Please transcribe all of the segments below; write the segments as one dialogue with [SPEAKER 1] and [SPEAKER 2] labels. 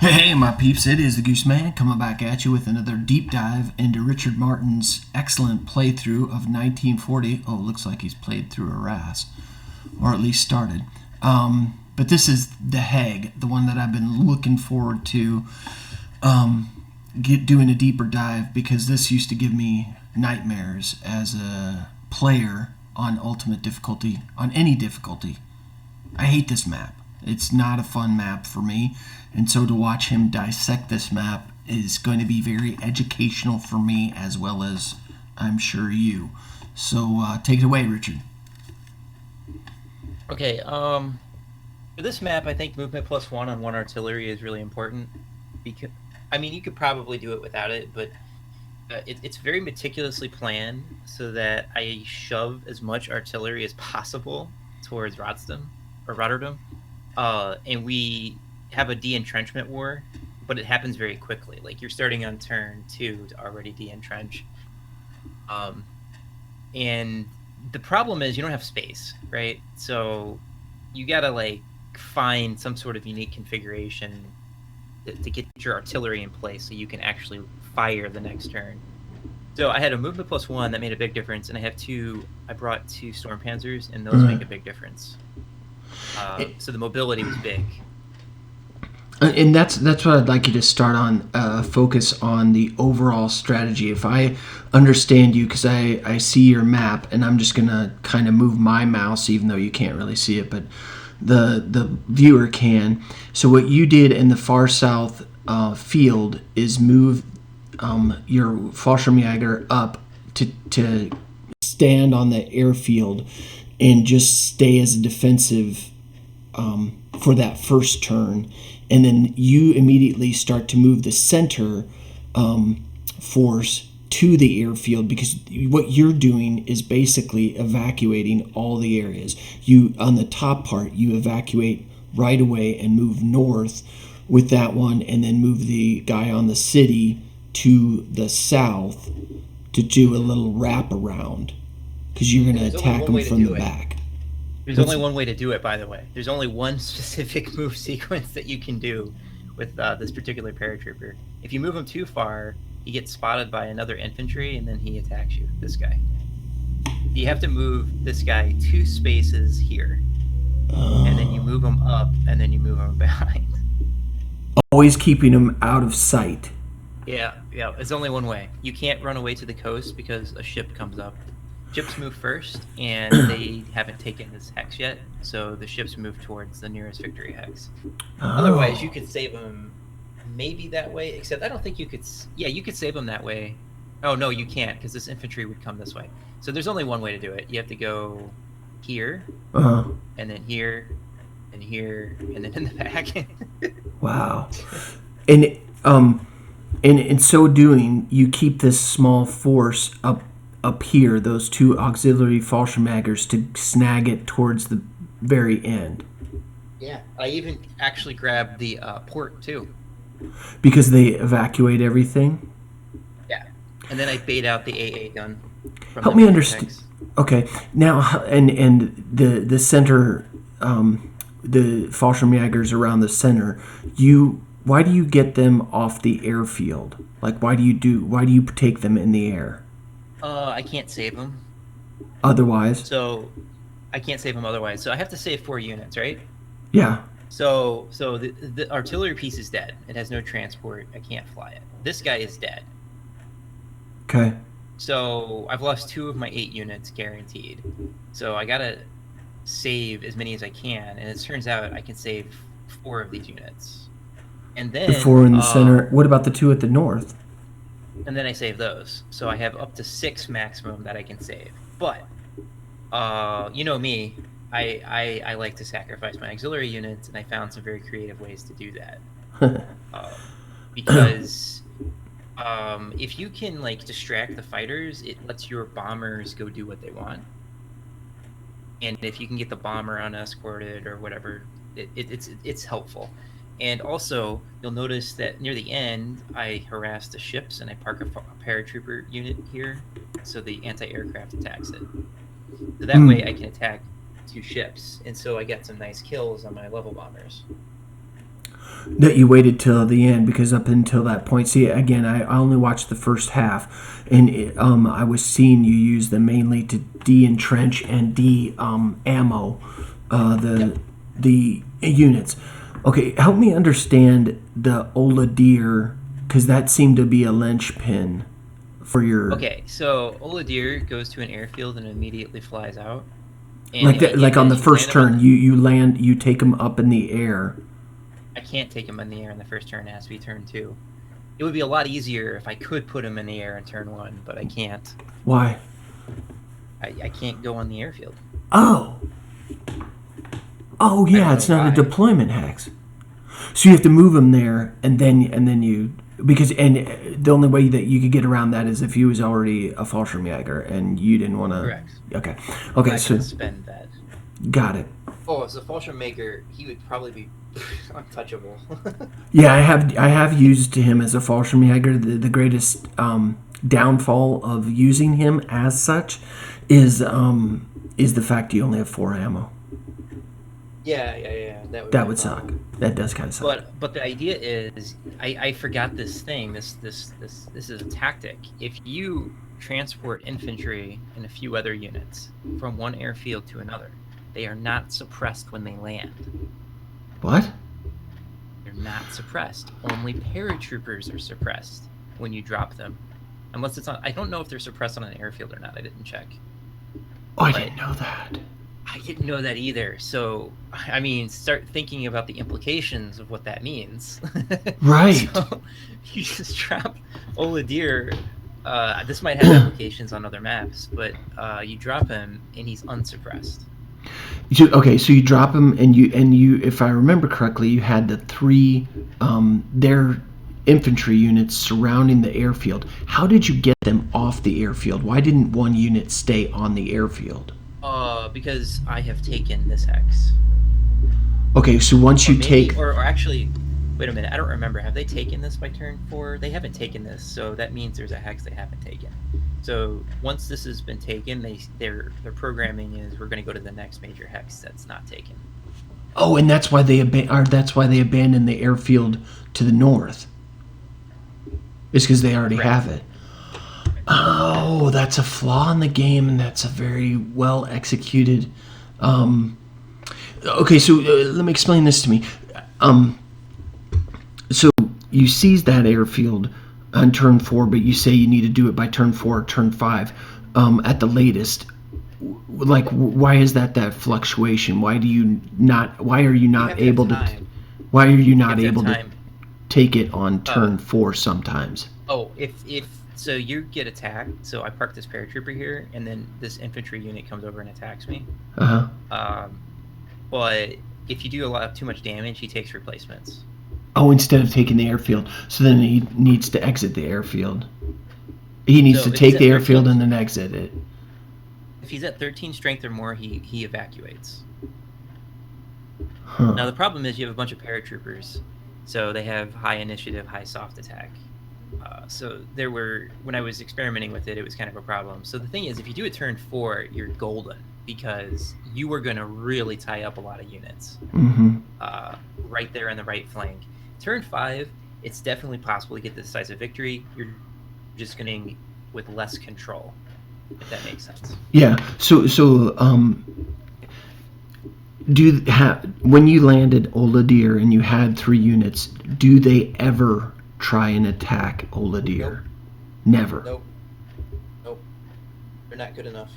[SPEAKER 1] Hey, my peeps, it is the Goose Man coming back at you with another deep dive into Richard Martin's excellent playthrough of 1940. Oh, looks like he's played through a RAS, or at least started. But this is the Hague, the one that I've been looking forward to doing a deeper dive because this used to give me nightmares as a player on ultimate difficulty, on any difficulty. I hate this map. It's not a fun map for me. And so to watch him dissect this map is going to be very educational for me as well as I'm sure you. So take it away, Richard.
[SPEAKER 2] Okay, for this map, I think movement plus one on one artillery is really important because, I mean, you could probably do it without it, but it's very meticulously planned so that I shove as much artillery as possible towards Rotterdam, and we have a de-entrenchment war, but it happens very quickly. Like you're starting on turn 2 to already de-entrench, and the problem is you don't have space, right? So you gotta like find some sort of unique configuration to get your artillery in place so you can actually fire the next turn. So I had a movement plus one that made a big difference, and I brought two storm panzers, and those make a big difference. So the mobility was big.
[SPEAKER 1] And that's what I'd like you to start on. Focus on the overall strategy. If I understand you, because I see your map, and I'm just gonna kind of move my mouse, even though you can't really see it, but the viewer can. So what you did in the far south field is move your Fallschirmjäger up to stand on the airfield and just stay as a defensive for that first turn, and then you immediately start to move the center force to the airfield because what you're doing is basically evacuating all the areas. You on the top part you evacuate right away and move north with that one, and then move the guy on the city to the south to do a little wrap around because you're going to attack them from the back.
[SPEAKER 2] There's only one way to do it, by the way. There's only one specific move sequence that you can do with this particular paratrooper. If you move him too far, he gets spotted by another infantry, and then he attacks you, this guy. You have to move this guy 2 spaces here, and then you move him up, and then you move him behind.
[SPEAKER 1] Always keeping him out of sight.
[SPEAKER 2] Yeah, it's only one way. You can't run away to the coast because a ship comes up. Ships move first, and they haven't taken this hex yet, so the ships move towards the nearest victory hex. Otherwise, you could save them maybe that way, except I don't think you could... Yeah, you could save them that way. Oh, no, you can't, because this infantry would come this way. So there's only one way to do it. You have to go here, and then here, and here, and then in the back.
[SPEAKER 1] Wow. And in so doing, you keep this small force up here, those 2 auxiliary Fallschirmjägers, to snag it towards the very end.
[SPEAKER 2] Yeah, I even actually grabbed the port too.
[SPEAKER 1] Because they evacuate everything?
[SPEAKER 2] Yeah, and then I bait out the AA gun.
[SPEAKER 1] Help me understand. Okay, now, and the center, the Fallschirmjägers around the center, why do you get them off the airfield? Like, why do you take them in the air?
[SPEAKER 2] I can't save them.
[SPEAKER 1] Otherwise?
[SPEAKER 2] So, I can't save them otherwise. So I have to save 4 units, right?
[SPEAKER 1] Yeah.
[SPEAKER 2] So the artillery piece is dead. It has no transport. I can't fly it. This guy is dead.
[SPEAKER 1] Okay.
[SPEAKER 2] So I've lost 2 of my 8 units guaranteed. So I gotta save as many as I can, and it turns out I can save 4 of these units. And then
[SPEAKER 1] the 4 in the center. What about the 2 at the north?
[SPEAKER 2] And then I save those. So I have up to 6 maximum that I can save. But, you know me, I like to sacrifice my auxiliary units, and I found some very creative ways to do that. Because if you can like distract the fighters, it lets your bombers go do what they want. And if you can get the bomber unescorted or whatever, it's helpful. And also, you'll notice that near the end, I harass the ships and I park a paratrooper unit here, so the anti-aircraft attacks it. So that way I can attack 2 ships, and so I get some nice kills on my level bombers.
[SPEAKER 1] That you waited till the end, because up until that point, see, again, I only watched the first half, and I was seeing you use them mainly to de-entrench and de-ammo
[SPEAKER 2] Yep.
[SPEAKER 1] the units. Okay, help me understand the Ola Deer, because that seemed to be a linchpin for your
[SPEAKER 2] Okay, so Oladir goes to an airfield and immediately flies out. And
[SPEAKER 1] like
[SPEAKER 2] the
[SPEAKER 1] that,
[SPEAKER 2] idea
[SPEAKER 1] like on the
[SPEAKER 2] is you land
[SPEAKER 1] first
[SPEAKER 2] him on
[SPEAKER 1] turn,
[SPEAKER 2] the.
[SPEAKER 1] you take them up in the air.
[SPEAKER 2] I can't take him in the air in the first turn. It has to be turn 2. It would be a lot easier if I could put him in the air in turn 1, but I can't.
[SPEAKER 1] Why?
[SPEAKER 2] I can't go on the airfield.
[SPEAKER 1] Oh, oh
[SPEAKER 2] I
[SPEAKER 1] yeah,
[SPEAKER 2] don't know
[SPEAKER 1] it's not a
[SPEAKER 2] why.
[SPEAKER 1] deployment hex. So you have to move them there, and then you, because the only way that you could get around that is if you was already a Fallschirmjäger and you didn't want to.
[SPEAKER 2] Correct.
[SPEAKER 1] Okay,
[SPEAKER 2] I'm
[SPEAKER 1] okay,
[SPEAKER 2] not going
[SPEAKER 1] so
[SPEAKER 2] to spend that.
[SPEAKER 1] got it.
[SPEAKER 2] Oh, as a Fallschirm Maker, he would probably be untouchable.
[SPEAKER 1] Yeah, I have used him as a Fallschirmjäger. The greatest downfall of using him as such is the fact you only have 4 ammo.
[SPEAKER 2] Yeah. That would be
[SPEAKER 1] That
[SPEAKER 2] a
[SPEAKER 1] would suck.
[SPEAKER 2] problem.
[SPEAKER 1] That does kind of suck.
[SPEAKER 2] But the idea is, I forgot this thing. This is a tactic. If you transport infantry and a few other units from one airfield to another, they are not suppressed when they land.
[SPEAKER 1] What?
[SPEAKER 2] They're not suppressed. Only paratroopers are suppressed when you drop them, unless it's on. I don't know if they're suppressed on an airfield or not. I didn't check.
[SPEAKER 1] Oh, I
[SPEAKER 2] But
[SPEAKER 1] didn't know that.
[SPEAKER 2] I didn't know that either. So, I mean, start thinking about the implications of what that means.
[SPEAKER 1] Right.
[SPEAKER 2] So, you just drop Oladir. This might have implications on other maps, but you drop him and he's unsuppressed.
[SPEAKER 1] Okay, so you drop him, and you, if I remember correctly, you had the three their infantry units surrounding the airfield. How did you get them off the airfield? Why didn't one unit stay on the airfield?
[SPEAKER 2] Because I have taken this hex.
[SPEAKER 1] Okay, so once
[SPEAKER 2] Or
[SPEAKER 1] you
[SPEAKER 2] maybe,
[SPEAKER 1] take,
[SPEAKER 2] or actually, wait a minute. I don't remember. Have they taken this by turn 4? They haven't taken this, so that means there's a hex they haven't taken. So once this has been taken, their programming is we're going to go to the next major hex that's not taken.
[SPEAKER 1] oh, and that's why they abandoned the airfield to the north. It's because they already have it. Oh, that's a flaw in the game, and that's a very well executed. Okay, so let me explain this to me. So you seize that airfield on turn 4, but you say you need to do it by turn 4 or turn 5 at the latest. Like, why is that fluctuation? Why are you not able to? Why are you not able to take it on turn 4 sometimes?
[SPEAKER 2] Oh, if so, you get attacked. So I park this paratrooper here, and then this infantry unit comes over and attacks me. But if you do too much damage, he takes replacements.
[SPEAKER 1] Oh, instead of taking the airfield, so then he needs to exit the airfield. He needs to take the airfield and then exit it.
[SPEAKER 2] If he's at 13 strength or more, he evacuates.
[SPEAKER 1] Huh.
[SPEAKER 2] Now the problem is you have a bunch of paratroopers, so they have high initiative, high soft attack. So when I was experimenting with it, it was kind of a problem. So the thing is, if you do a turn 4, you're golden, because you are going to really tie up a lot of units right there in the right flank. Turn 5, it's definitely possible to get the decisive victory. You're just going with less control, if that makes sense.
[SPEAKER 1] Yeah. So when you landed Oladir and you had 3 units, do they ever try and attack Oladir?
[SPEAKER 2] Nope.
[SPEAKER 1] Never.
[SPEAKER 2] Nope. They're not good enough.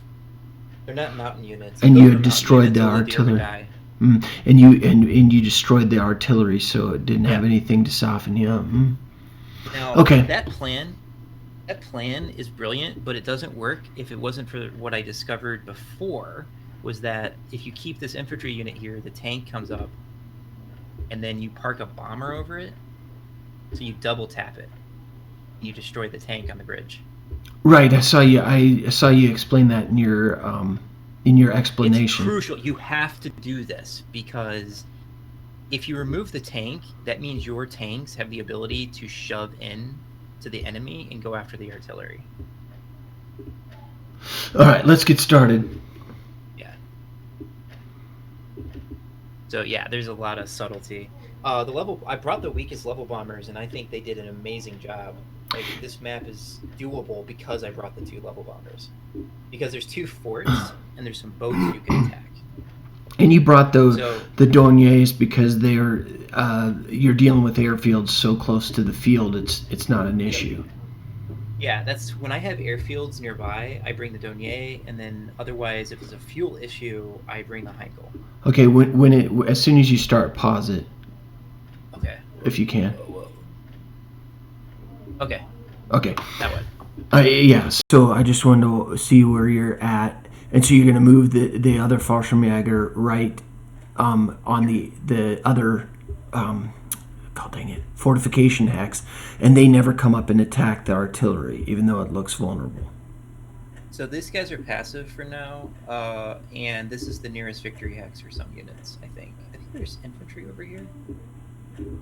[SPEAKER 2] They're not mountain units.
[SPEAKER 1] And you had destroyed the artillery. And you destroyed the artillery, so it didn't have anything to soften you up.
[SPEAKER 2] Now,
[SPEAKER 1] okay.
[SPEAKER 2] That plan is brilliant, but it doesn't work if it wasn't for what I discovered before, was that if you keep this infantry unit here, the tank comes up, and then you park a bomber over it, so you double tap it. You destroy the tank on the bridge.
[SPEAKER 1] Right, I saw you explain that in your explanation.
[SPEAKER 2] It's crucial. You have to do this, because if you remove the tank, that means your tanks have the ability to shove in to the enemy and go after the artillery.
[SPEAKER 1] All right, let's get started.
[SPEAKER 2] Yeah. So yeah, there's a lot of subtlety. I brought the weakest level bombers, and I think they did an amazing job. Like, this map is doable because I brought the 2 level bombers. Because there's 2 forts and there's some boats you can attack.
[SPEAKER 1] And you brought
[SPEAKER 2] So
[SPEAKER 1] the douaniers because they're you're dealing with airfields so close to the field. It's not an issue.
[SPEAKER 2] yeah, that's when I have airfields nearby. I bring the Donier, and then otherwise, if there's a fuel issue, I bring the Heinkel.
[SPEAKER 1] Okay, when it as soon as you start, pause it
[SPEAKER 2] Okay.
[SPEAKER 1] if you can.
[SPEAKER 2] Whoa. Okay.
[SPEAKER 1] Okay.
[SPEAKER 2] That way.
[SPEAKER 1] Yeah. So I just wanted to see where you're at, and so you're going to move the other Fallschirmjäger right on the other. God dang it, fortification hex, and they never come up and attack the artillery, even though it looks vulnerable.
[SPEAKER 2] So these guys are passive for now, and this is the nearest victory hex for some units, I think. I think there's infantry over here.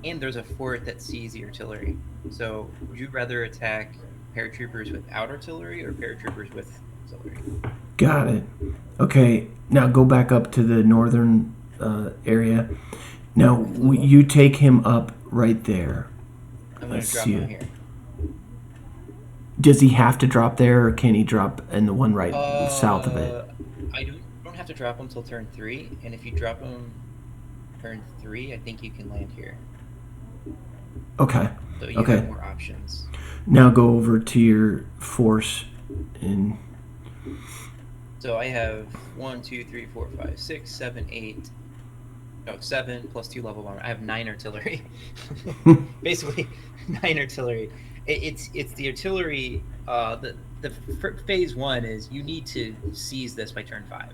[SPEAKER 2] And there's a fort that sees the artillery. So would you rather attack paratroopers without artillery or paratroopers with artillery?
[SPEAKER 1] Got it. Okay, now go back up to the northern area. Now you take him up right there.
[SPEAKER 2] I'm going to drop him here.
[SPEAKER 1] Does he have to drop there, or can he drop in the one right south of it?
[SPEAKER 2] I don't have to drop him till turn 3, and if you drop him turn 3, I think you can land here.
[SPEAKER 1] Okay.
[SPEAKER 2] So you have more options.
[SPEAKER 1] Now go over to your force and.
[SPEAKER 2] So I have 1, 2, 3, 4, 5, 6, 7, 8. No, 7 plus 2 level bomber. I have 9 artillery. Basically, 9 artillery. It's the artillery. The phase 1 is you need to seize this by turn 5,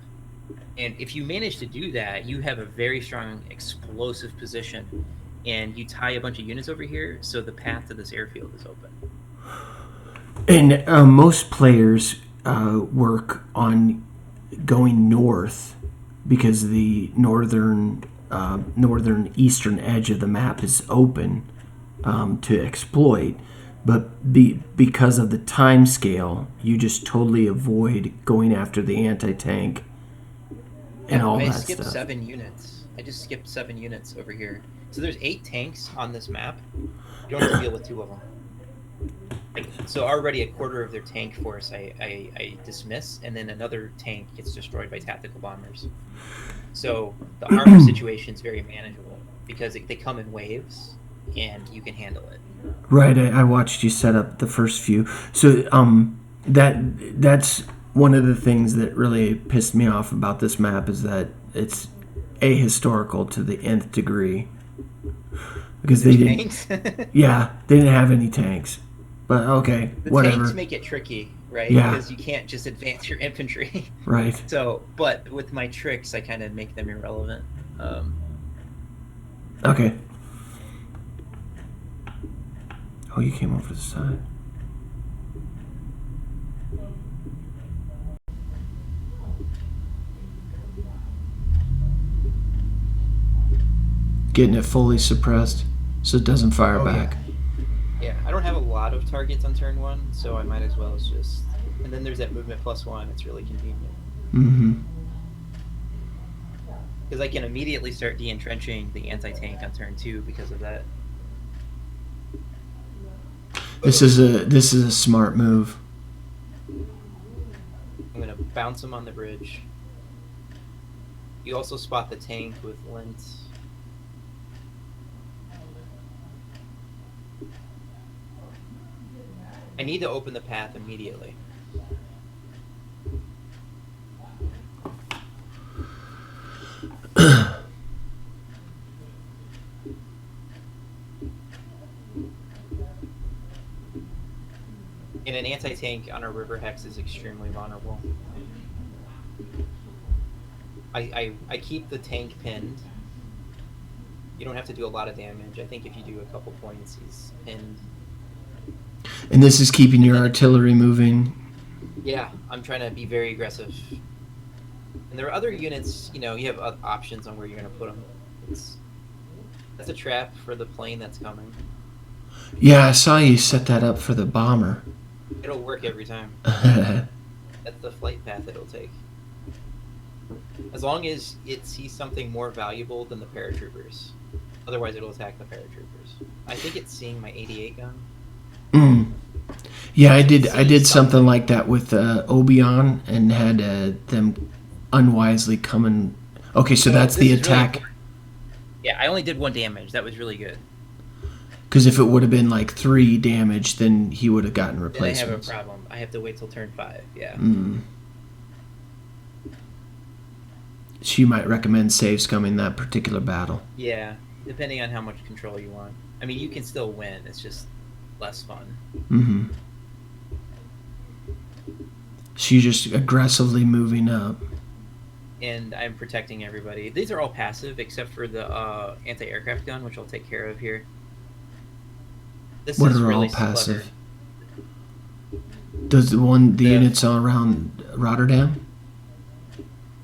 [SPEAKER 2] and if you manage to do that, you have a very strong explosive position, and you tie a bunch of units over here, so the path to this airfield is open.
[SPEAKER 1] And most players work on going north because the northern eastern edge of the map is open to exploit, but because of the time scale, you just totally avoid going after the anti-tank and all that stuff. I
[SPEAKER 2] skipped 7 units. I just skipped 7 units over here. So there's 8 tanks on this map. You don't have to deal with 2 of them. So already a quarter of their tank force I dismiss, and then another tank gets destroyed by tactical bombers. So the armor situation is very manageable because they come in waves, and you can handle it.
[SPEAKER 1] Right, I watched you set up the first few. So that's one of the things that really pissed me off about this map is that it's ahistorical to the nth degree. Because they didn't. Yeah, they didn't have any tanks. But okay, whatever.
[SPEAKER 2] Tanks make it tricky, right?
[SPEAKER 1] Yeah.
[SPEAKER 2] Because you can't just advance your infantry.
[SPEAKER 1] Right.
[SPEAKER 2] So, but with my tricks, I kind of make them irrelevant.
[SPEAKER 1] Okay. Oh, you came over the side. Getting it fully suppressed so it doesn't fire back.
[SPEAKER 2] Yeah, I don't have a lot of targets on turn 1, so I might as well just... And then there's that movement +1, it's really convenient.
[SPEAKER 1] Mm-hmm.
[SPEAKER 2] Because I can immediately start de-entrenching the anti-tank on turn 2 because of that.
[SPEAKER 1] This is a smart move.
[SPEAKER 2] I'm going to bounce him on the bridge. You also spot the tank with lint. I need to open the path immediately. And an anti-tank on a river hex is extremely vulnerable. I keep the tank pinned. You don't have to do a lot of damage. I think if you do a couple points, he's pinned.
[SPEAKER 1] And this is keeping your artillery moving?
[SPEAKER 2] Yeah, I'm trying to be very aggressive. And there are other units, you have options on where you're going to put them. That's a trap for the plane that's coming.
[SPEAKER 1] Yeah, I saw you set that up for the bomber.
[SPEAKER 2] It'll work every time. That's the flight path it'll take. As long as it sees something more valuable than the paratroopers. Otherwise, it'll attack the paratroopers. I think it's seeing my 88 gun.
[SPEAKER 1] Mm. Yeah, I did.
[SPEAKER 2] See
[SPEAKER 1] I did something
[SPEAKER 2] something.
[SPEAKER 1] like that with Obion and had them unwisely coming. Okay, so that's
[SPEAKER 2] This
[SPEAKER 1] the
[SPEAKER 2] is really
[SPEAKER 1] attack.
[SPEAKER 2] important. Yeah, I only did 1 damage. That was really good.
[SPEAKER 1] Because if it would have been like 3 damage, then he would have gotten
[SPEAKER 2] Then I have a
[SPEAKER 1] replacements.
[SPEAKER 2] problem. I have to wait till turn 5. Yeah.
[SPEAKER 1] Mm. So you might recommend save scumming that particular battle.
[SPEAKER 2] Yeah, depending on how much control you want. I mean, you can still win. It's just less fun.
[SPEAKER 1] Mm-hmm. So you're just aggressively moving up.
[SPEAKER 2] And I'm protecting everybody. These are all passive except for the anti-aircraft gun, which I'll take care of here. This
[SPEAKER 1] What
[SPEAKER 2] is
[SPEAKER 1] are all
[SPEAKER 2] really
[SPEAKER 1] passive?
[SPEAKER 2] clever.
[SPEAKER 1] Does the units all around Rotterdam?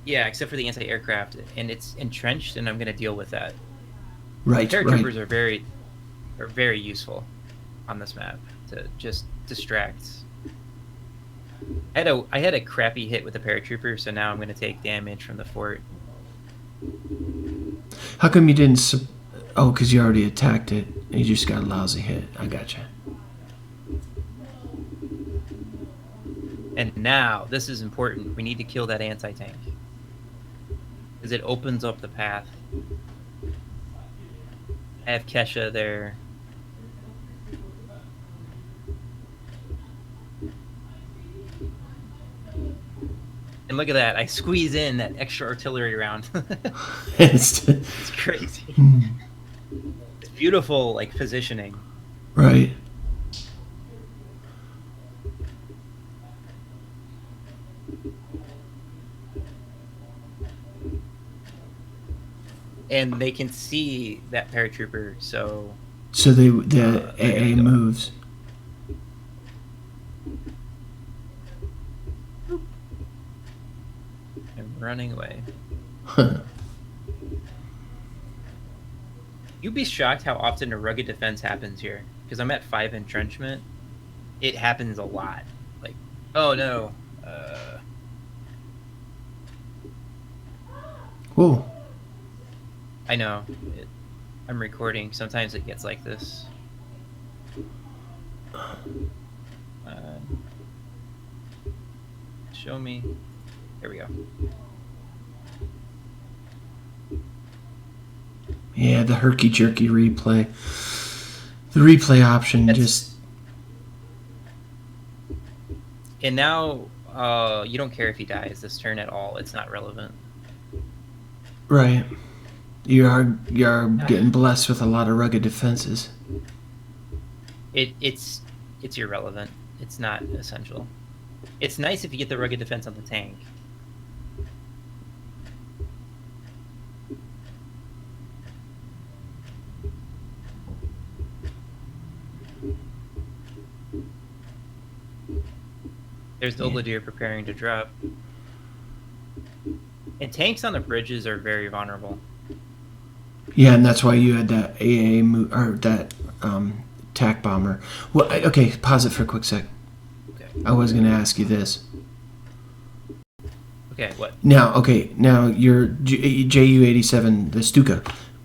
[SPEAKER 2] Yeah, except for the anti-aircraft, and it's entrenched, and I'm going to deal with that.
[SPEAKER 1] Right,
[SPEAKER 2] Paratroopers
[SPEAKER 1] right.
[SPEAKER 2] are very useful on this map to just distract. I had a crappy hit with the paratrooper, so now I'm going to take damage from the fort.
[SPEAKER 1] How come you didn't? Oh, because you already attacked it. You just got a lousy hit. I gotcha.
[SPEAKER 2] And now, this is important. We need to kill that anti-tank. Because it opens up the path. I have Kesha there. And look at that. I squeeze in that extra artillery round.
[SPEAKER 1] It's
[SPEAKER 2] It's crazy. It's beautiful, like, positioning.
[SPEAKER 1] right.
[SPEAKER 2] And they can see that paratrooper, so...
[SPEAKER 1] So the AA moves.
[SPEAKER 2] I'm running away. You'd be shocked how often a rugged defense happens here. Because I'm at 5 entrenchment. It happens a lot. Like, oh no.
[SPEAKER 1] Whoa.
[SPEAKER 2] I know. I'm recording. Sometimes it gets like this. Show me. There we go.
[SPEAKER 1] Yeah, the herky-jerky replay. The replay option just...
[SPEAKER 2] And now, you don't care if he dies this turn at all. It's not relevant.
[SPEAKER 1] Right. You are getting blessed with a lot of rugged defenses.
[SPEAKER 2] It's irrelevant. It's not essential. It's nice if you get the rugged defense on the tank. There's the Oladier preparing to drop. And tanks on the bridges are very vulnerable.
[SPEAKER 1] Yeah, and that's why you had that AA or that TAC bomber. Well, okay, pause it for a quick sec.
[SPEAKER 2] Okay.
[SPEAKER 1] I was going to ask you this.
[SPEAKER 2] Okay, what?
[SPEAKER 1] Now your Ju-87, the Stuka.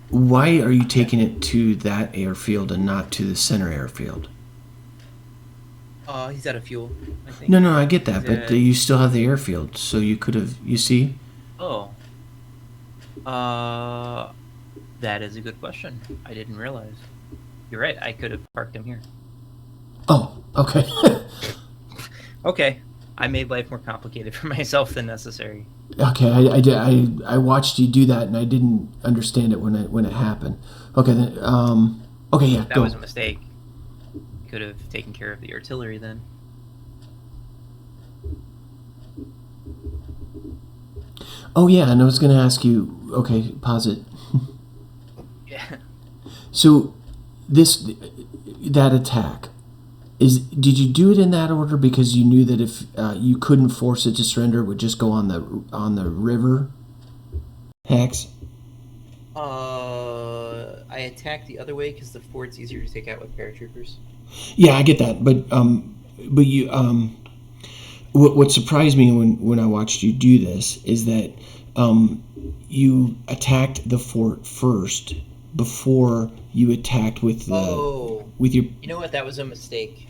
[SPEAKER 1] Why are you taking it to that airfield and not to the center airfield?
[SPEAKER 2] He's out of fuel, I think.
[SPEAKER 1] No, I get that, but you still have the airfield, so you could have. You see?
[SPEAKER 2] Oh. That is a good question. I didn't realize. You're right. I could have parked him here.
[SPEAKER 1] Oh, okay.
[SPEAKER 2] Okay. I made life more complicated for myself than necessary.
[SPEAKER 1] Okay, I watched you do that, and I didn't understand it when it happened. Okay, then. Okay, yeah.
[SPEAKER 2] That
[SPEAKER 1] go.
[SPEAKER 2] was a mistake. Could have taken care of the artillery then.
[SPEAKER 1] Oh yeah, and I was going to ask you. Okay, pause it.
[SPEAKER 2] Yeah.
[SPEAKER 1] So, that attack did you do it in that order because you knew that if you couldn't force it to surrender, it would just go on the river? Hex.
[SPEAKER 2] I attacked the other way because the fort's easier to take out with paratroopers.
[SPEAKER 1] Yeah, I get that, but you what surprised me when I watched you do this is that you attacked the fort first before you attacked with the with your.
[SPEAKER 2] You know what? That was a mistake.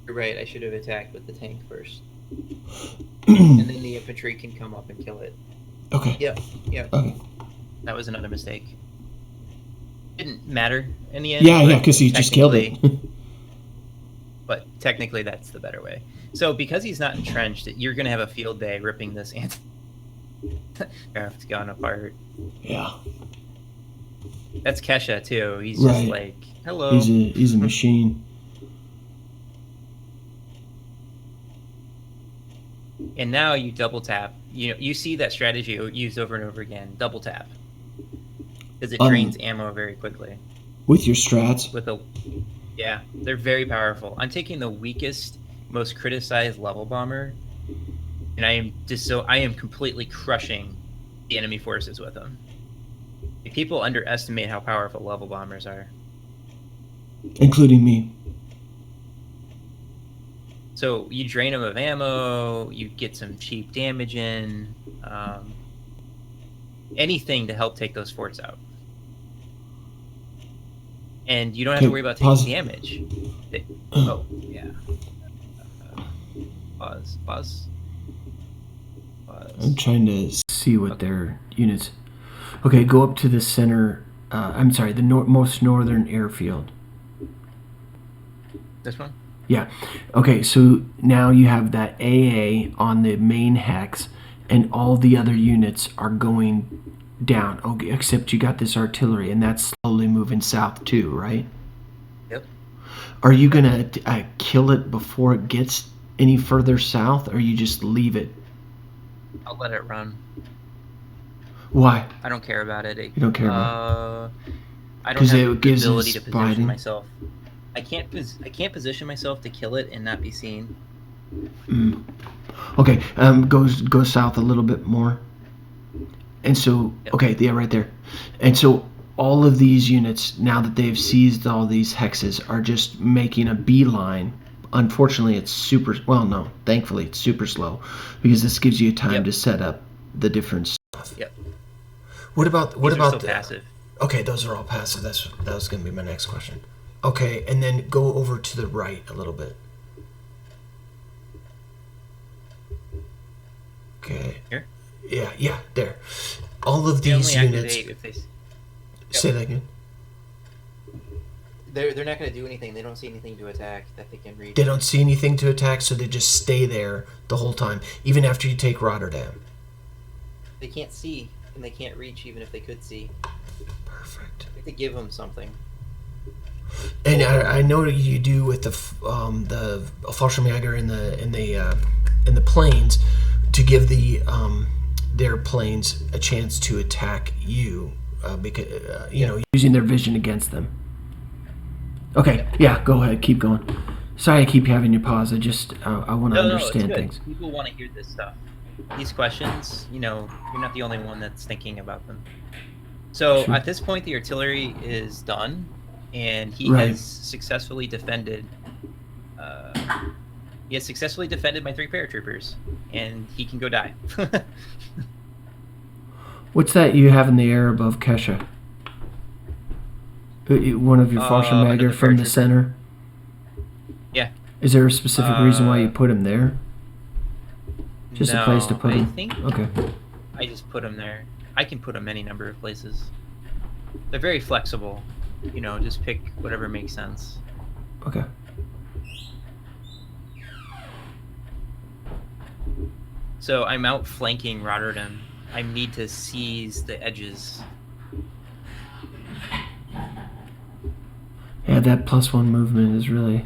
[SPEAKER 2] You're right. I should have attacked with the tank first, and then the infantry can come up and kill it.
[SPEAKER 1] Okay.
[SPEAKER 2] Yep.
[SPEAKER 1] Okay.
[SPEAKER 2] That was another mistake. Didn't matter in the end.
[SPEAKER 1] Yeah, because he just killed it.
[SPEAKER 2] But technically, that's the better way. So because he's not entrenched, you're going to have a field day ripping this anti-aircraft gun apart.
[SPEAKER 1] Yeah.
[SPEAKER 2] That's Kesha, too. He's just like, hello.
[SPEAKER 1] He's a machine.
[SPEAKER 2] And now you double tap. You see that strategy used over and over again. Double tap. Because it drains ammo very quickly.
[SPEAKER 1] With your strats?
[SPEAKER 2] Yeah, they're very powerful. I'm taking the weakest, most criticized level bomber, and I am completely crushing the enemy forces with them. People underestimate how powerful level bombers are.
[SPEAKER 1] Including me.
[SPEAKER 2] So you drain them of ammo, you get some cheap damage in, anything to help take those forts out. And you don't have to worry about taking damage. Oh, yeah. Pause.
[SPEAKER 1] I'm trying to see what their units... Okay, go up to the center... I'm sorry, the most northern airfield.
[SPEAKER 2] This one?
[SPEAKER 1] Yeah. Okay, so now you have that AA on the main hex, and all the other units are going down. Okay, except you got this artillery, and that's slowly moving south too, right?
[SPEAKER 2] Yep.
[SPEAKER 1] Are you gonna kill it before it gets any further south, or you just leave it?
[SPEAKER 2] I'll let it run.
[SPEAKER 1] Why?
[SPEAKER 2] I don't care about it.
[SPEAKER 1] You don't care about
[SPEAKER 2] it? I don't have the ability to position
[SPEAKER 1] Biden.
[SPEAKER 2] myself. I can't position myself to kill it and not be seen.
[SPEAKER 1] Okay, go south a little bit more. And so, okay, yeah, right there. And so all of these units, now that they've seized all these hexes, are just making a beeline. Unfortunately, it's thankfully it's super slow, because this gives you time to set up the different stuff.
[SPEAKER 2] Yep.
[SPEAKER 1] What about
[SPEAKER 2] still passive?
[SPEAKER 1] Okay, those are all passive. That was going to be my next question. Okay, and then go over to the right a little bit. Okay.
[SPEAKER 2] Here?
[SPEAKER 1] Yeah, there. All of these units... Say that again.
[SPEAKER 2] They're not going to do anything. They don't see anything to attack that they can reach.
[SPEAKER 1] They don't see anything to attack, so they just stay there the whole time, even after you take Rotterdam.
[SPEAKER 2] They can't see, and they can't reach even if they could see.
[SPEAKER 1] Perfect.
[SPEAKER 2] You have to give them something.
[SPEAKER 1] And I know you do with the Fallschirmjäger in the planes, to give their planes a chance to attack you, because using their vision against them. Okay, yeah, go ahead, keep going. Sorry, I keep having you pause. I want to understand things.
[SPEAKER 2] People want to hear this stuff. These questions, you're not the only one that's thinking about them. So at this point, the artillery is done, and he has successfully defended. He has successfully defended my 3 paratroopers, and he can go die.
[SPEAKER 1] What's that you have in the air above Kesha? One of your Fallschirmjäger from the center?
[SPEAKER 2] Yeah.
[SPEAKER 1] Is there a specific reason why you put him there? Just a place to put him? Okay.
[SPEAKER 2] I just put him there. I can put him any number of places. They're very flexible. Just pick whatever makes sense.
[SPEAKER 1] Okay.
[SPEAKER 2] So I'm outflanking Rotterdam. I need to seize the edges.
[SPEAKER 1] Yeah, that +1 movement is really...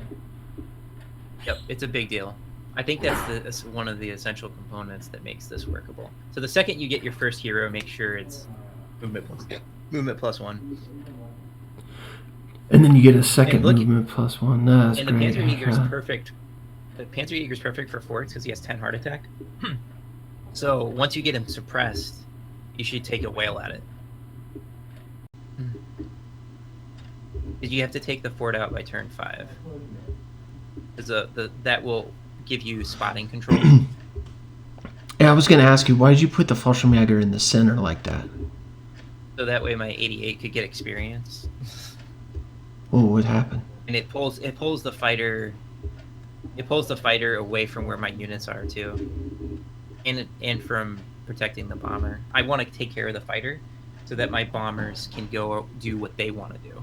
[SPEAKER 2] Yep, it's a big deal. I think that's one of the essential components that makes this workable. So the second you get your first hero, make sure it's movement +1.
[SPEAKER 1] And then you get a second movement +1. That's
[SPEAKER 2] and
[SPEAKER 1] great.
[SPEAKER 2] The Panzer Jäger's perfect. The Panzer Jäger's perfect for forts because he has 10 heart attack. So once you get him suppressed, you should take a whale at it. You have to take the fort out by turn 5. Because that will give you spotting control.
[SPEAKER 1] Yeah, I was going to ask you, why did you put the Fallschirmjäger in the center like that?
[SPEAKER 2] so that way my 88 could get experience.
[SPEAKER 1] Oh, what happened?
[SPEAKER 2] And it pulls the fighter away from where my units are too, and from protecting the bomber. I want to take care of the fighter so that my bombers can go do what they want to do.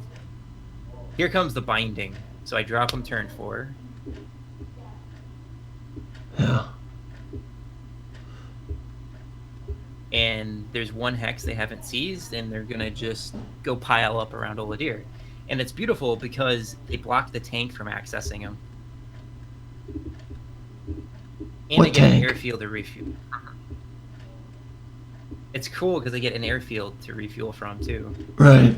[SPEAKER 2] Here comes the binding. So I drop them turn 4.
[SPEAKER 1] Yeah.
[SPEAKER 2] And there's one hex they haven't seized, and they're gonna just go pile up around Oladir. And it's beautiful because they block the tank from accessing them. And
[SPEAKER 1] What
[SPEAKER 2] they get
[SPEAKER 1] tank?
[SPEAKER 2] an airfield to refuel. It's cool because they get an airfield to refuel from too.
[SPEAKER 1] Right.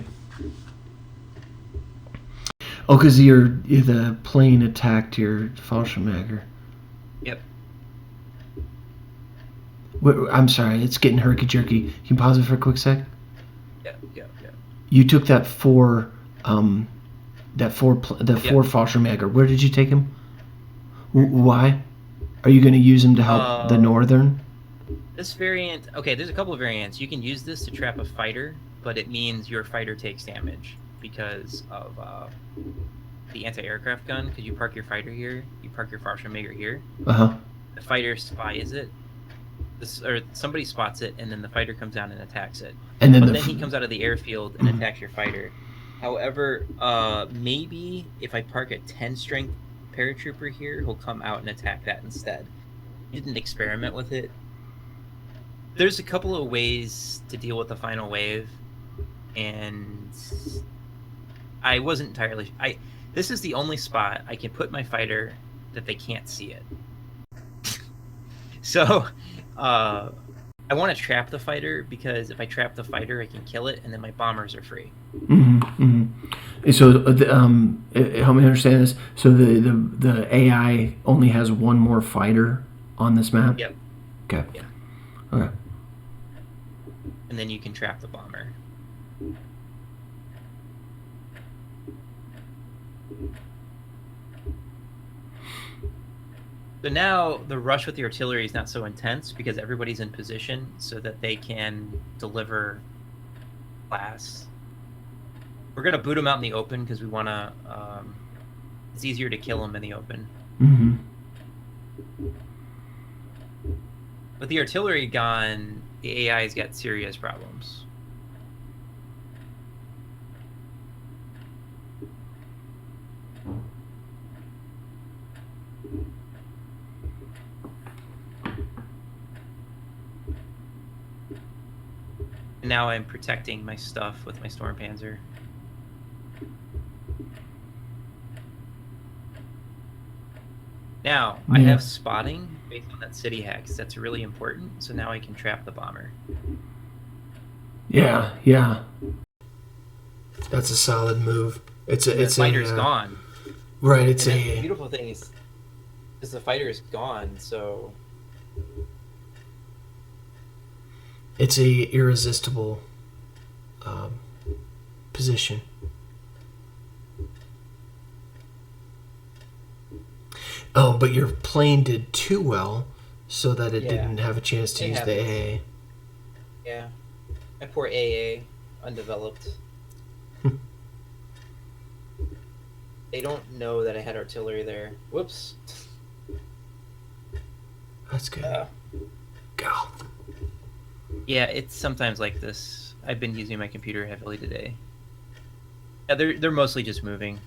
[SPEAKER 1] Oh, because the plane attacked your Fallschirmjäger.
[SPEAKER 2] Yep.
[SPEAKER 1] I'm sorry, it's getting herky-jerky. Can you pause it for a quick sec?
[SPEAKER 2] Yeah.
[SPEAKER 1] You took that four Fallschirmjäger. Where did you take him? Why? Are you going to use him to help the Northern?
[SPEAKER 2] This variant... Okay, there's a couple of variants. You can use this to trap a fighter, but it means your fighter takes damage because of the anti-aircraft gun. Because you park your fighter here, you park your Fallschirmjäger here.
[SPEAKER 1] Uh-huh.
[SPEAKER 2] The fighter spies it. Or somebody spots it, and then the fighter comes down and attacks it.
[SPEAKER 1] And then
[SPEAKER 2] then he comes out of the airfield and attacks your fighter. However, maybe if I park a 10 strength paratrooper here, he'll come out and attack that instead. I didn't experiment with it. There's a couple of ways to deal with the final wave, and I wasn't entirely... This is the only spot I can put my fighter that they can't see it. So... I want to trap the fighter because if I trap the fighter, I can kill it, and then my bombers are free.
[SPEAKER 1] So, help me understand this. So the AI only has one more fighter on this map?
[SPEAKER 2] Yep.
[SPEAKER 1] Okay.
[SPEAKER 2] Yeah.
[SPEAKER 1] Okay.
[SPEAKER 2] And then you can trap the bomber. So now the rush with the artillery is not so intense because everybody's in position so that they can deliver blast. We're going to boot them out in the open because we want to... it's easier to kill them in the open. With the artillery gone, the AI's got serious problems. Now I'm protecting my stuff with my Storm Panzer. Now, I have spotting based on that city hex. That's really important, so now I can trap the bomber.
[SPEAKER 1] Yeah. That's a solid move.
[SPEAKER 2] The fighter's gone.
[SPEAKER 1] Right,
[SPEAKER 2] The beautiful thing is the fighter is gone, so...
[SPEAKER 1] It's a irresistible position. Oh, but your plane did too well, so that it didn't have a chance to use the AA.
[SPEAKER 2] Yeah. My poor AA, undeveloped. They don't know that I had artillery there. Whoops.
[SPEAKER 1] That's good. Go.
[SPEAKER 2] Yeah, it's sometimes like this. I've been using my computer heavily today. Yeah, they're mostly just moving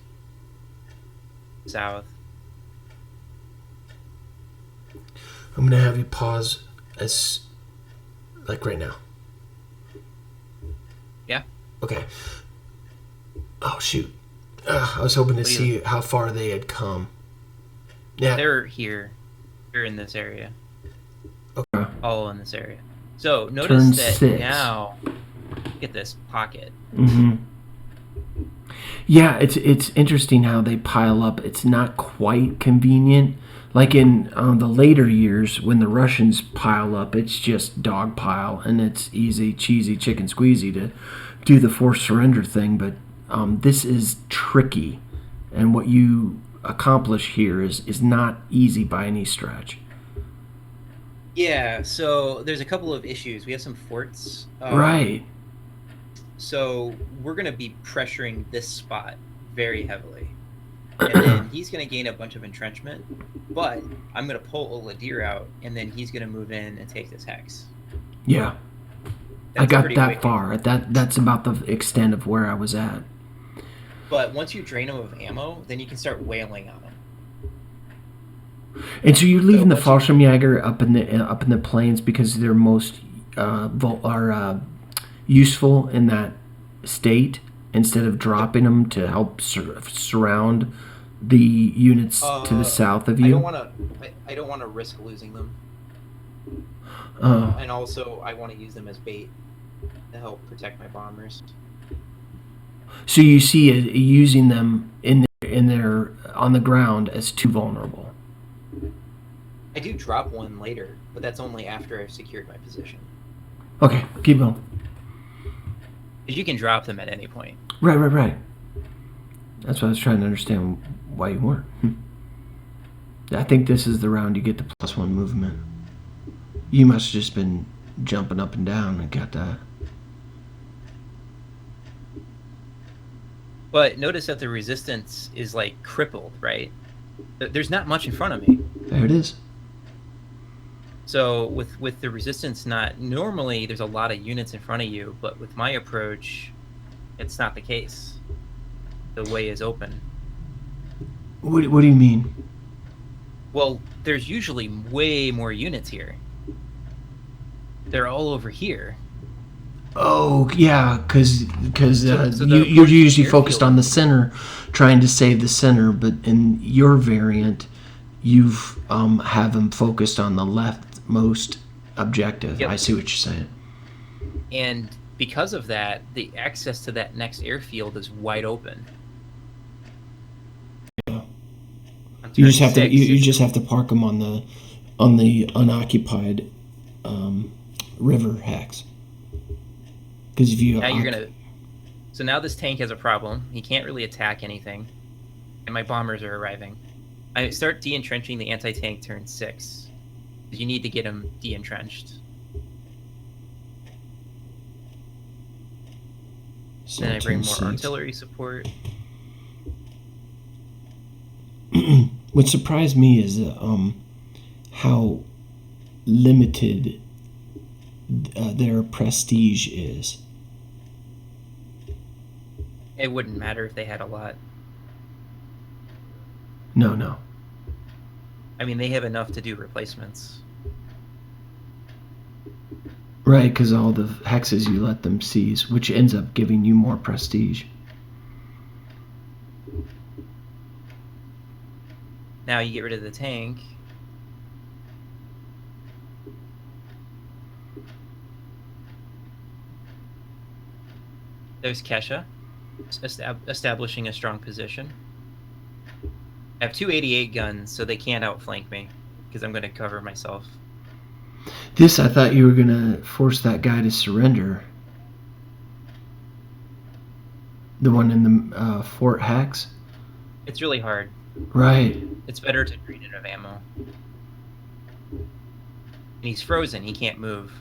[SPEAKER 2] south.
[SPEAKER 1] I'm gonna have you pause like right now.
[SPEAKER 2] Yeah.
[SPEAKER 1] Okay. Oh shoot! I was hoping to see how far they had come. Yeah.
[SPEAKER 2] They're here. They're in this area.
[SPEAKER 1] Okay.
[SPEAKER 2] All in this area. So notice
[SPEAKER 1] Turn
[SPEAKER 2] that
[SPEAKER 1] 6.
[SPEAKER 2] now. Get this pocket.
[SPEAKER 1] Yeah, it's interesting how they pile up. It's not quite convenient. Like in the later years, when the Russians pile up, it's just dog pile, and it's easy, cheesy, chicken squeezy to do the forced surrender thing. But this is tricky, and what you accomplish here is not easy by any stretch.
[SPEAKER 2] Yeah, so there's a couple of issues. We have some forts.
[SPEAKER 1] Right.
[SPEAKER 2] So we're going to be pressuring this spot very heavily. And then he's going to gain a bunch of entrenchment, but I'm going to pull Oladir out, and then he's going to move in and take this hex.
[SPEAKER 1] Yeah.
[SPEAKER 2] That's
[SPEAKER 1] I got
[SPEAKER 2] pretty
[SPEAKER 1] that
[SPEAKER 2] wicked.
[SPEAKER 1] far. That's about the extent of where I was at.
[SPEAKER 2] But once you drain him of ammo, then you can start wailing on him.
[SPEAKER 1] And so you're leaving the
[SPEAKER 2] once you-
[SPEAKER 1] Fallschirmjäger up in the plains because they're most useful in that state, instead of dropping them to help surround the units to the south of you.
[SPEAKER 2] I don't want to risk losing them.
[SPEAKER 1] Oh,
[SPEAKER 2] And also, I want to use them as bait to help protect my bombers.
[SPEAKER 1] so you see it using them in their on the ground as too vulnerable.
[SPEAKER 2] I do drop one later, but that's only after I've secured my position.
[SPEAKER 1] Okay, keep going.
[SPEAKER 2] Because you can drop them at any point.
[SPEAKER 1] Right. That's what I was trying to understand why you weren't. I think this is the round you get the +1 movement. You must have just been jumping up and down and got that.
[SPEAKER 2] But notice that the resistance is like crippled, right? There's not much in front of me.
[SPEAKER 1] There it is.
[SPEAKER 2] So with the resistance not, normally there's a lot of units in front of you, but with my approach, it's not the case. The way is open.
[SPEAKER 1] What do you mean?
[SPEAKER 2] Well, there's usually way more units here. They're all over here.
[SPEAKER 1] Oh, yeah, because
[SPEAKER 2] So
[SPEAKER 1] you're usually
[SPEAKER 2] airfield-
[SPEAKER 1] focused on the center, trying to save the center, but in your variant, you've have them focused on the leftmost objective.
[SPEAKER 2] Yep.
[SPEAKER 1] I see what you're saying.
[SPEAKER 2] And because of that, the access to that next airfield is wide open.
[SPEAKER 1] Yeah.
[SPEAKER 2] On
[SPEAKER 1] You just
[SPEAKER 2] turn
[SPEAKER 1] have to
[SPEAKER 2] 6,
[SPEAKER 1] you just have to park them on the unoccupied river hex. Because if you
[SPEAKER 2] now you're gonna. So now this tank has a problem. He can't really attack anything, and my bombers are arriving. I start de-entrenching the anti-tank turn 6. You need to get him de-entrenched. Then I bring more artillery support.
[SPEAKER 1] What surprised me is how limited their prestige is.
[SPEAKER 2] It wouldn't matter if they had a lot.
[SPEAKER 1] No.
[SPEAKER 2] I mean, they have enough to do replacements.
[SPEAKER 1] Right, because all the hexes you let them seize, which ends up giving you more prestige.
[SPEAKER 2] Now you get rid of the tank. There's Kesha, establishing a strong position. I have 2 88 guns, so they can't outflank me, because I'm going to cover myself.
[SPEAKER 1] This, I thought you were going to force that guy to surrender. The one in the Fort Hex?
[SPEAKER 2] It's really hard.
[SPEAKER 1] Right.
[SPEAKER 2] It's better to drain it of ammo. And he's frozen, he can't move.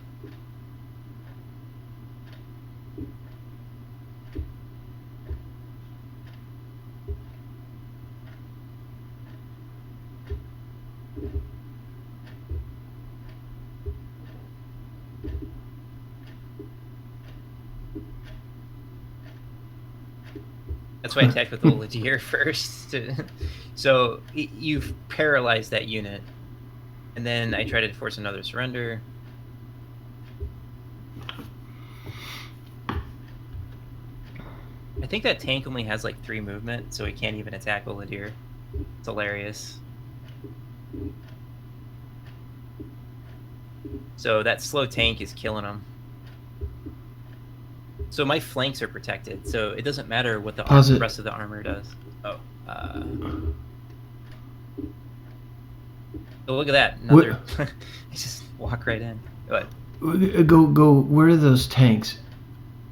[SPEAKER 2] That's why I attacked with the Oladir first. So you've paralyzed that unit. And then I try to force another surrender. I think that tank only has like 3 movement, so he can't even attack Oladir. It's hilarious. So that slow tank is killing him. So my flanks are protected, so it doesn't matter what the rest of the armor does. Oh. So look at that. Another. I just walk right in. What?
[SPEAKER 1] Go. Where are those tanks?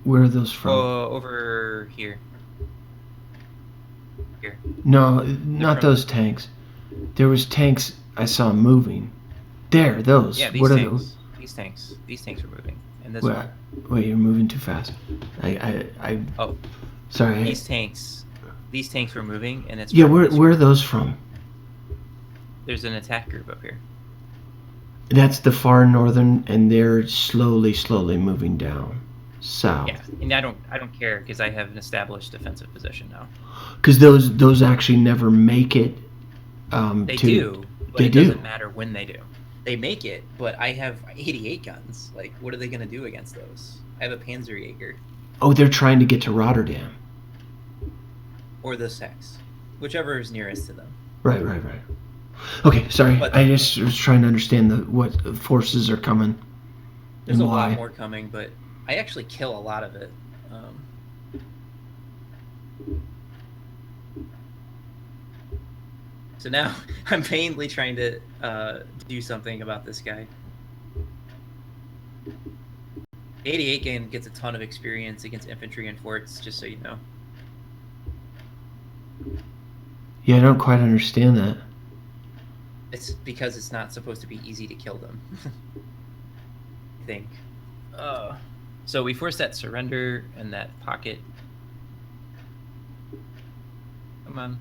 [SPEAKER 1] Where are those from?
[SPEAKER 2] Over here. Here.
[SPEAKER 1] No, not those tanks. There was tanks I saw moving. There, those.
[SPEAKER 2] Yeah, these
[SPEAKER 1] what
[SPEAKER 2] tanks.
[SPEAKER 1] Are those?
[SPEAKER 2] These tanks. These tanks are moving. and this
[SPEAKER 1] Wait,
[SPEAKER 2] one.
[SPEAKER 1] wait, you're moving too fast.
[SPEAKER 2] Oh,
[SPEAKER 1] Sorry.
[SPEAKER 2] these tanks were moving, and it's
[SPEAKER 1] Yeah,
[SPEAKER 2] from this
[SPEAKER 1] where are
[SPEAKER 2] group.
[SPEAKER 1] those from?
[SPEAKER 2] There's an attack group up here.
[SPEAKER 1] That's the far northern, and they're slowly moving down south.
[SPEAKER 2] Yeah, and I don't care because I have an established defensive position now.
[SPEAKER 1] Because those actually never make it.
[SPEAKER 2] They do, but
[SPEAKER 1] They
[SPEAKER 2] it
[SPEAKER 1] do.
[SPEAKER 2] doesn't matter when they do. They make it, but I have 88 guns. Like, what are they going to do against those? I have a Panzer Jaeger
[SPEAKER 1] Oh, they're trying to get to Rotterdam.
[SPEAKER 2] or the Sex, whichever is nearest to them.
[SPEAKER 1] Right. Okay, sorry.
[SPEAKER 2] But
[SPEAKER 1] I just was trying to understand what forces are coming.
[SPEAKER 2] there's
[SPEAKER 1] and
[SPEAKER 2] a
[SPEAKER 1] why.
[SPEAKER 2] lot more coming, but I actually kill a lot of it. So now I'm vainly trying to do something about this guy. 88 game gets a ton of experience against infantry and forts, just so you know.
[SPEAKER 1] Yeah, I don't quite understand that.
[SPEAKER 2] It's because it's not supposed to be easy to kill them. I think. So we forced that surrender and that pocket. Come on.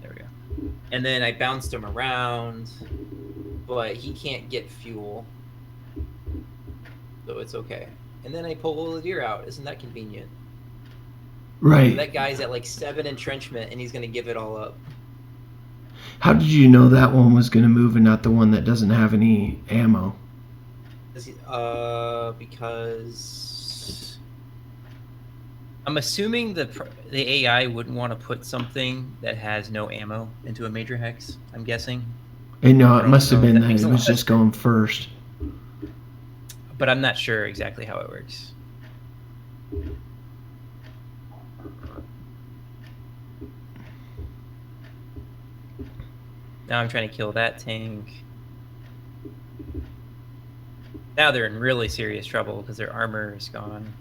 [SPEAKER 2] There we go. And then I bounced him around, but he can't get fuel. So it's okay. And then I pull the deer out. Isn't that convenient?
[SPEAKER 1] Right.
[SPEAKER 2] That guy's at like 7 entrenchment and he's going to give it all up.
[SPEAKER 1] How did you know that one was going to move and not the one that doesn't have any ammo?
[SPEAKER 2] Because I'm assuming the AI wouldn't want to put something that has no ammo into a major hex. I'm guessing.
[SPEAKER 1] And no, it must have
[SPEAKER 2] know if
[SPEAKER 1] been
[SPEAKER 2] that
[SPEAKER 1] that
[SPEAKER 2] makes
[SPEAKER 1] it
[SPEAKER 2] a
[SPEAKER 1] was
[SPEAKER 2] lot of
[SPEAKER 1] just going first.
[SPEAKER 2] But I'm not sure exactly how it works. Now I'm trying to kill that tank. Now they're in really serious trouble because their armor is gone.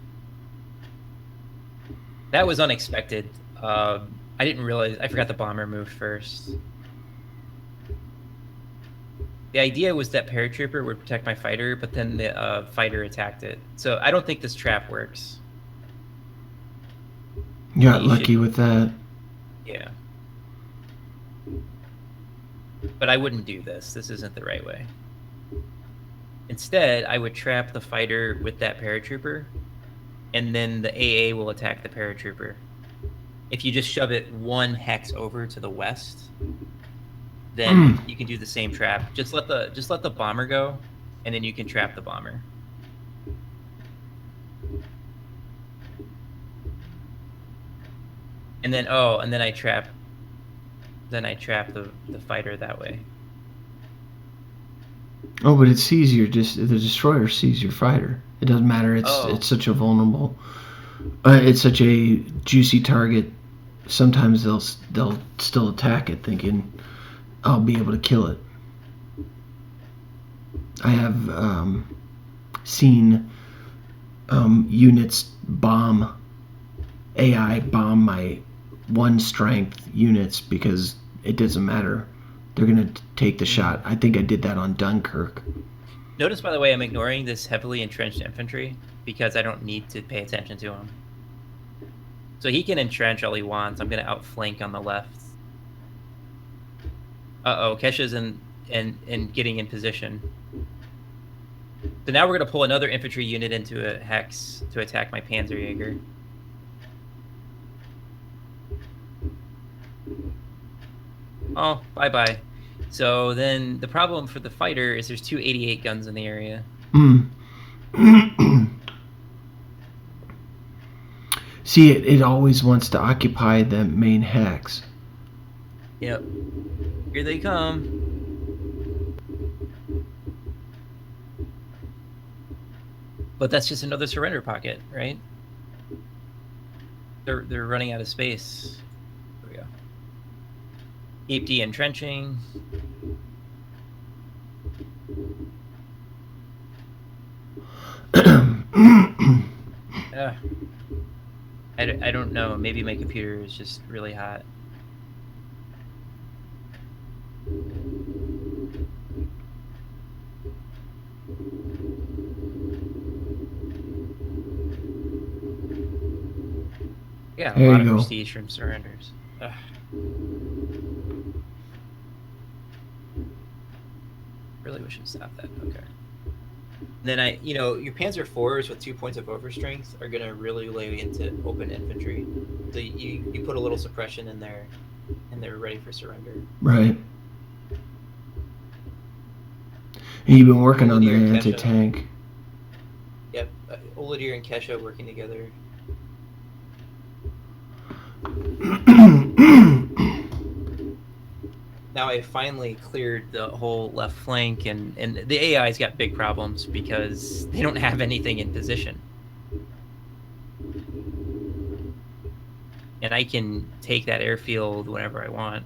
[SPEAKER 2] That was unexpected. I didn't realize. I forgot the bomber moved first. The idea was that paratrooper would protect my fighter, but then the fighter attacked it. So I don't think this trap works.
[SPEAKER 1] You got lucky with that.
[SPEAKER 2] Yeah. But I wouldn't do this. This isn't the right way. Instead, I would trap the fighter with that paratrooper, and then the AA will attack the paratrooper. If you just shove it 1 hex over to the west, then you can do the same trap. Just let the bomber go, and then you can trap the bomber. And then I trap the fighter that way.
[SPEAKER 1] Oh, but it sees the destroyer sees your fighter. It doesn't matter. It's such a vulnerable. It's such a juicy target. Sometimes they'll still attack it, thinking I'll be able to kill it. I have seen units bomb my 1 strength units because it doesn't matter. They're going to take the shot. I think I did that on Dunkirk.
[SPEAKER 2] Notice, by the way, I'm ignoring this heavily entrenched infantry because I don't need to pay attention to him. So he can entrench all he wants. I'm going to outflank on the left. Kesha's in getting in position. So now we're going to pull another infantry unit into a hex to attack my Panzer Jaeger. Oh, bye-bye. So then the problem for the fighter is there's 2 88 guns in the area.
[SPEAKER 1] See, it always wants to occupy the main hex.
[SPEAKER 2] Yep. Here they come. But that's just another surrender pocket, right? They're running out of space. There we go. Keep de-entrenching. I don't know. Maybe my computer is just really hot. Yeah, a
[SPEAKER 1] There
[SPEAKER 2] lot
[SPEAKER 1] you
[SPEAKER 2] of
[SPEAKER 1] go.
[SPEAKER 2] prestige from surrenders. Ugh. Really wish it stopped that. Okay. Then your Panzer IVs with 2 points of overstrength are gonna really lay into open infantry. So you put a little suppression in there, and they're ready for surrender.
[SPEAKER 1] Right. And you've been working on the
[SPEAKER 2] Olodir and Kesha.
[SPEAKER 1] anti-tank.
[SPEAKER 2] Yep, Olodir and Kesha working together. Now I finally cleared the whole left flank, and the AI's got big problems because they don't have anything in position. And I can take that airfield whenever I want.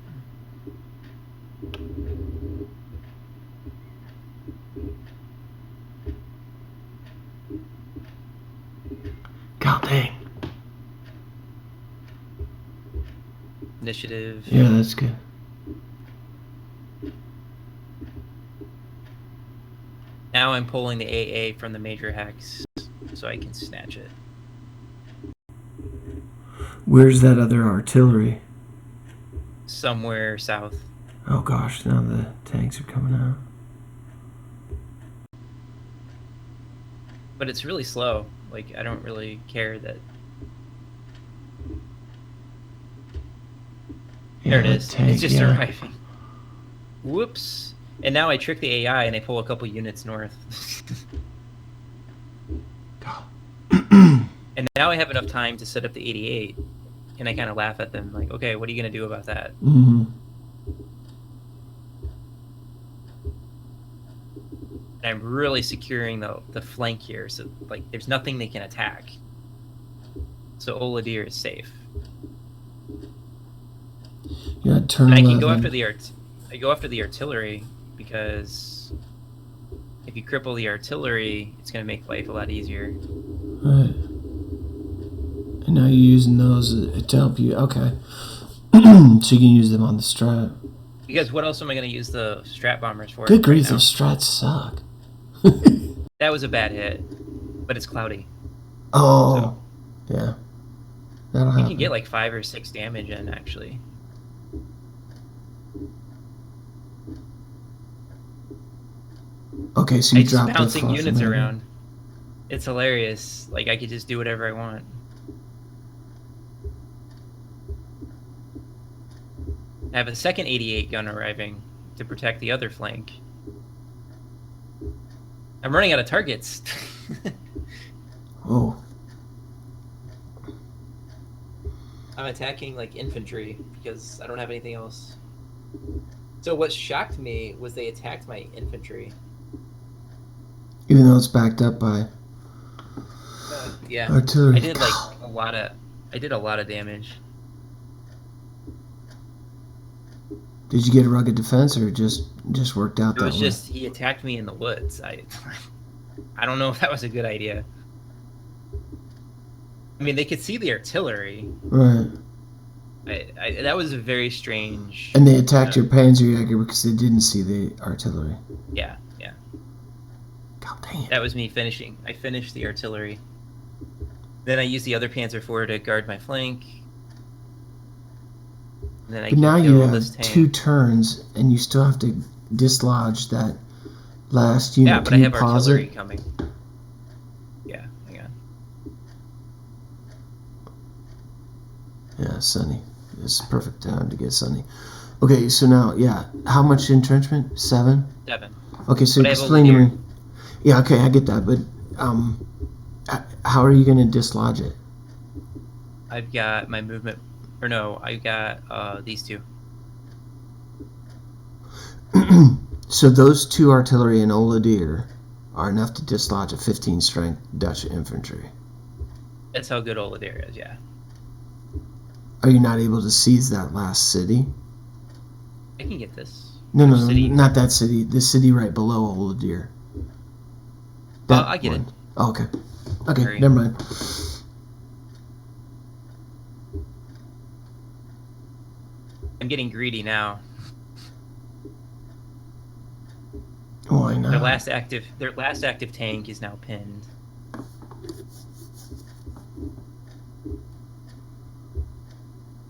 [SPEAKER 1] God dang.
[SPEAKER 2] Initiative.
[SPEAKER 1] Yeah, that's good.
[SPEAKER 2] Now I'm pulling the AA from the major hex so I can snatch it.
[SPEAKER 1] Where's that other artillery?
[SPEAKER 2] Somewhere south.
[SPEAKER 1] Oh gosh, now the tanks are coming out.
[SPEAKER 2] But it's really slow. Like, I don't really care that...
[SPEAKER 1] Yeah,
[SPEAKER 2] there it is.
[SPEAKER 1] tank,
[SPEAKER 2] It's just
[SPEAKER 1] yeah.
[SPEAKER 2] arriving. Whoops. And now I trick the AI and they pull a couple units north. And now I have enough time to set up the 88. And I kind of laugh at them, like, okay, what are you going to do about that?
[SPEAKER 1] Mm-hmm.
[SPEAKER 2] And I'm really securing the flank here, so like there's nothing they can attack. So Olodir is safe.
[SPEAKER 1] Yeah, turn
[SPEAKER 2] And I
[SPEAKER 1] 11.
[SPEAKER 2] can go after the artillery, because if you cripple the artillery, it's going to make life a lot easier.
[SPEAKER 1] Right. And now you're using those to help you. Okay. So you can use them on the strat.
[SPEAKER 2] Because what else am I going to use the strat bombers for?
[SPEAKER 1] Good grief,
[SPEAKER 2] right now?
[SPEAKER 1] those strats suck.
[SPEAKER 2] That was a bad hit, but it's cloudy.
[SPEAKER 1] Oh, so, yeah. That'll happen.
[SPEAKER 2] You can get like 5 or 6 damage in, actually.
[SPEAKER 1] Okay, so you
[SPEAKER 2] It's
[SPEAKER 1] dropped
[SPEAKER 2] bouncing
[SPEAKER 1] the
[SPEAKER 2] units around. It's hilarious. Like, I could just do whatever I want. I have a second 88 gun arriving to protect the other flank. I'm running out of targets.
[SPEAKER 1] Oh.
[SPEAKER 2] I'm attacking like infantry because I don't have anything else. So what shocked me was they attacked my infantry.
[SPEAKER 1] Even though it's backed up by
[SPEAKER 2] yeah,
[SPEAKER 1] artillery.
[SPEAKER 2] I did like a lot of damage.
[SPEAKER 1] Did you get a rugged defense, or it just worked out that way?
[SPEAKER 2] It was just he attacked me in the woods. I don't know if that was a good idea. I mean, they could see the artillery.
[SPEAKER 1] Right.
[SPEAKER 2] That was a very strange...
[SPEAKER 1] And they attacked your Panzer because they didn't see the artillery.
[SPEAKER 2] Yeah, yeah.
[SPEAKER 1] God dang it.
[SPEAKER 2] That was me finishing. I finished the artillery. Then I used the other Panzer IV to guard my flank. And then
[SPEAKER 1] But now you have 2 turns, and you still have to dislodge that last unit.
[SPEAKER 2] Yeah, but I have artillery coming. Yeah, hang on.
[SPEAKER 1] Yeah, Sunny. It's perfect time to get Sunny. Okay, so now, yeah, how much entrenchment? 7?
[SPEAKER 2] 7.
[SPEAKER 1] Okay, so explain to me. Yeah, okay, I get that, but how are you going to dislodge it?
[SPEAKER 2] I've got my movement, or no, I got these 2.
[SPEAKER 1] So those 2 artillery and Olodir are enough to dislodge a 15 strength Dutch infantry.
[SPEAKER 2] That's how good Olodir is, yeah.
[SPEAKER 1] Are you not able to seize that last city?
[SPEAKER 2] I can get this.
[SPEAKER 1] No, not that city. The city right below Olodir.
[SPEAKER 2] I get it.
[SPEAKER 1] Oh, okay. Okay, never mind.
[SPEAKER 2] I'm getting greedy now.
[SPEAKER 1] Why not?
[SPEAKER 2] Their last active tank is now pinned.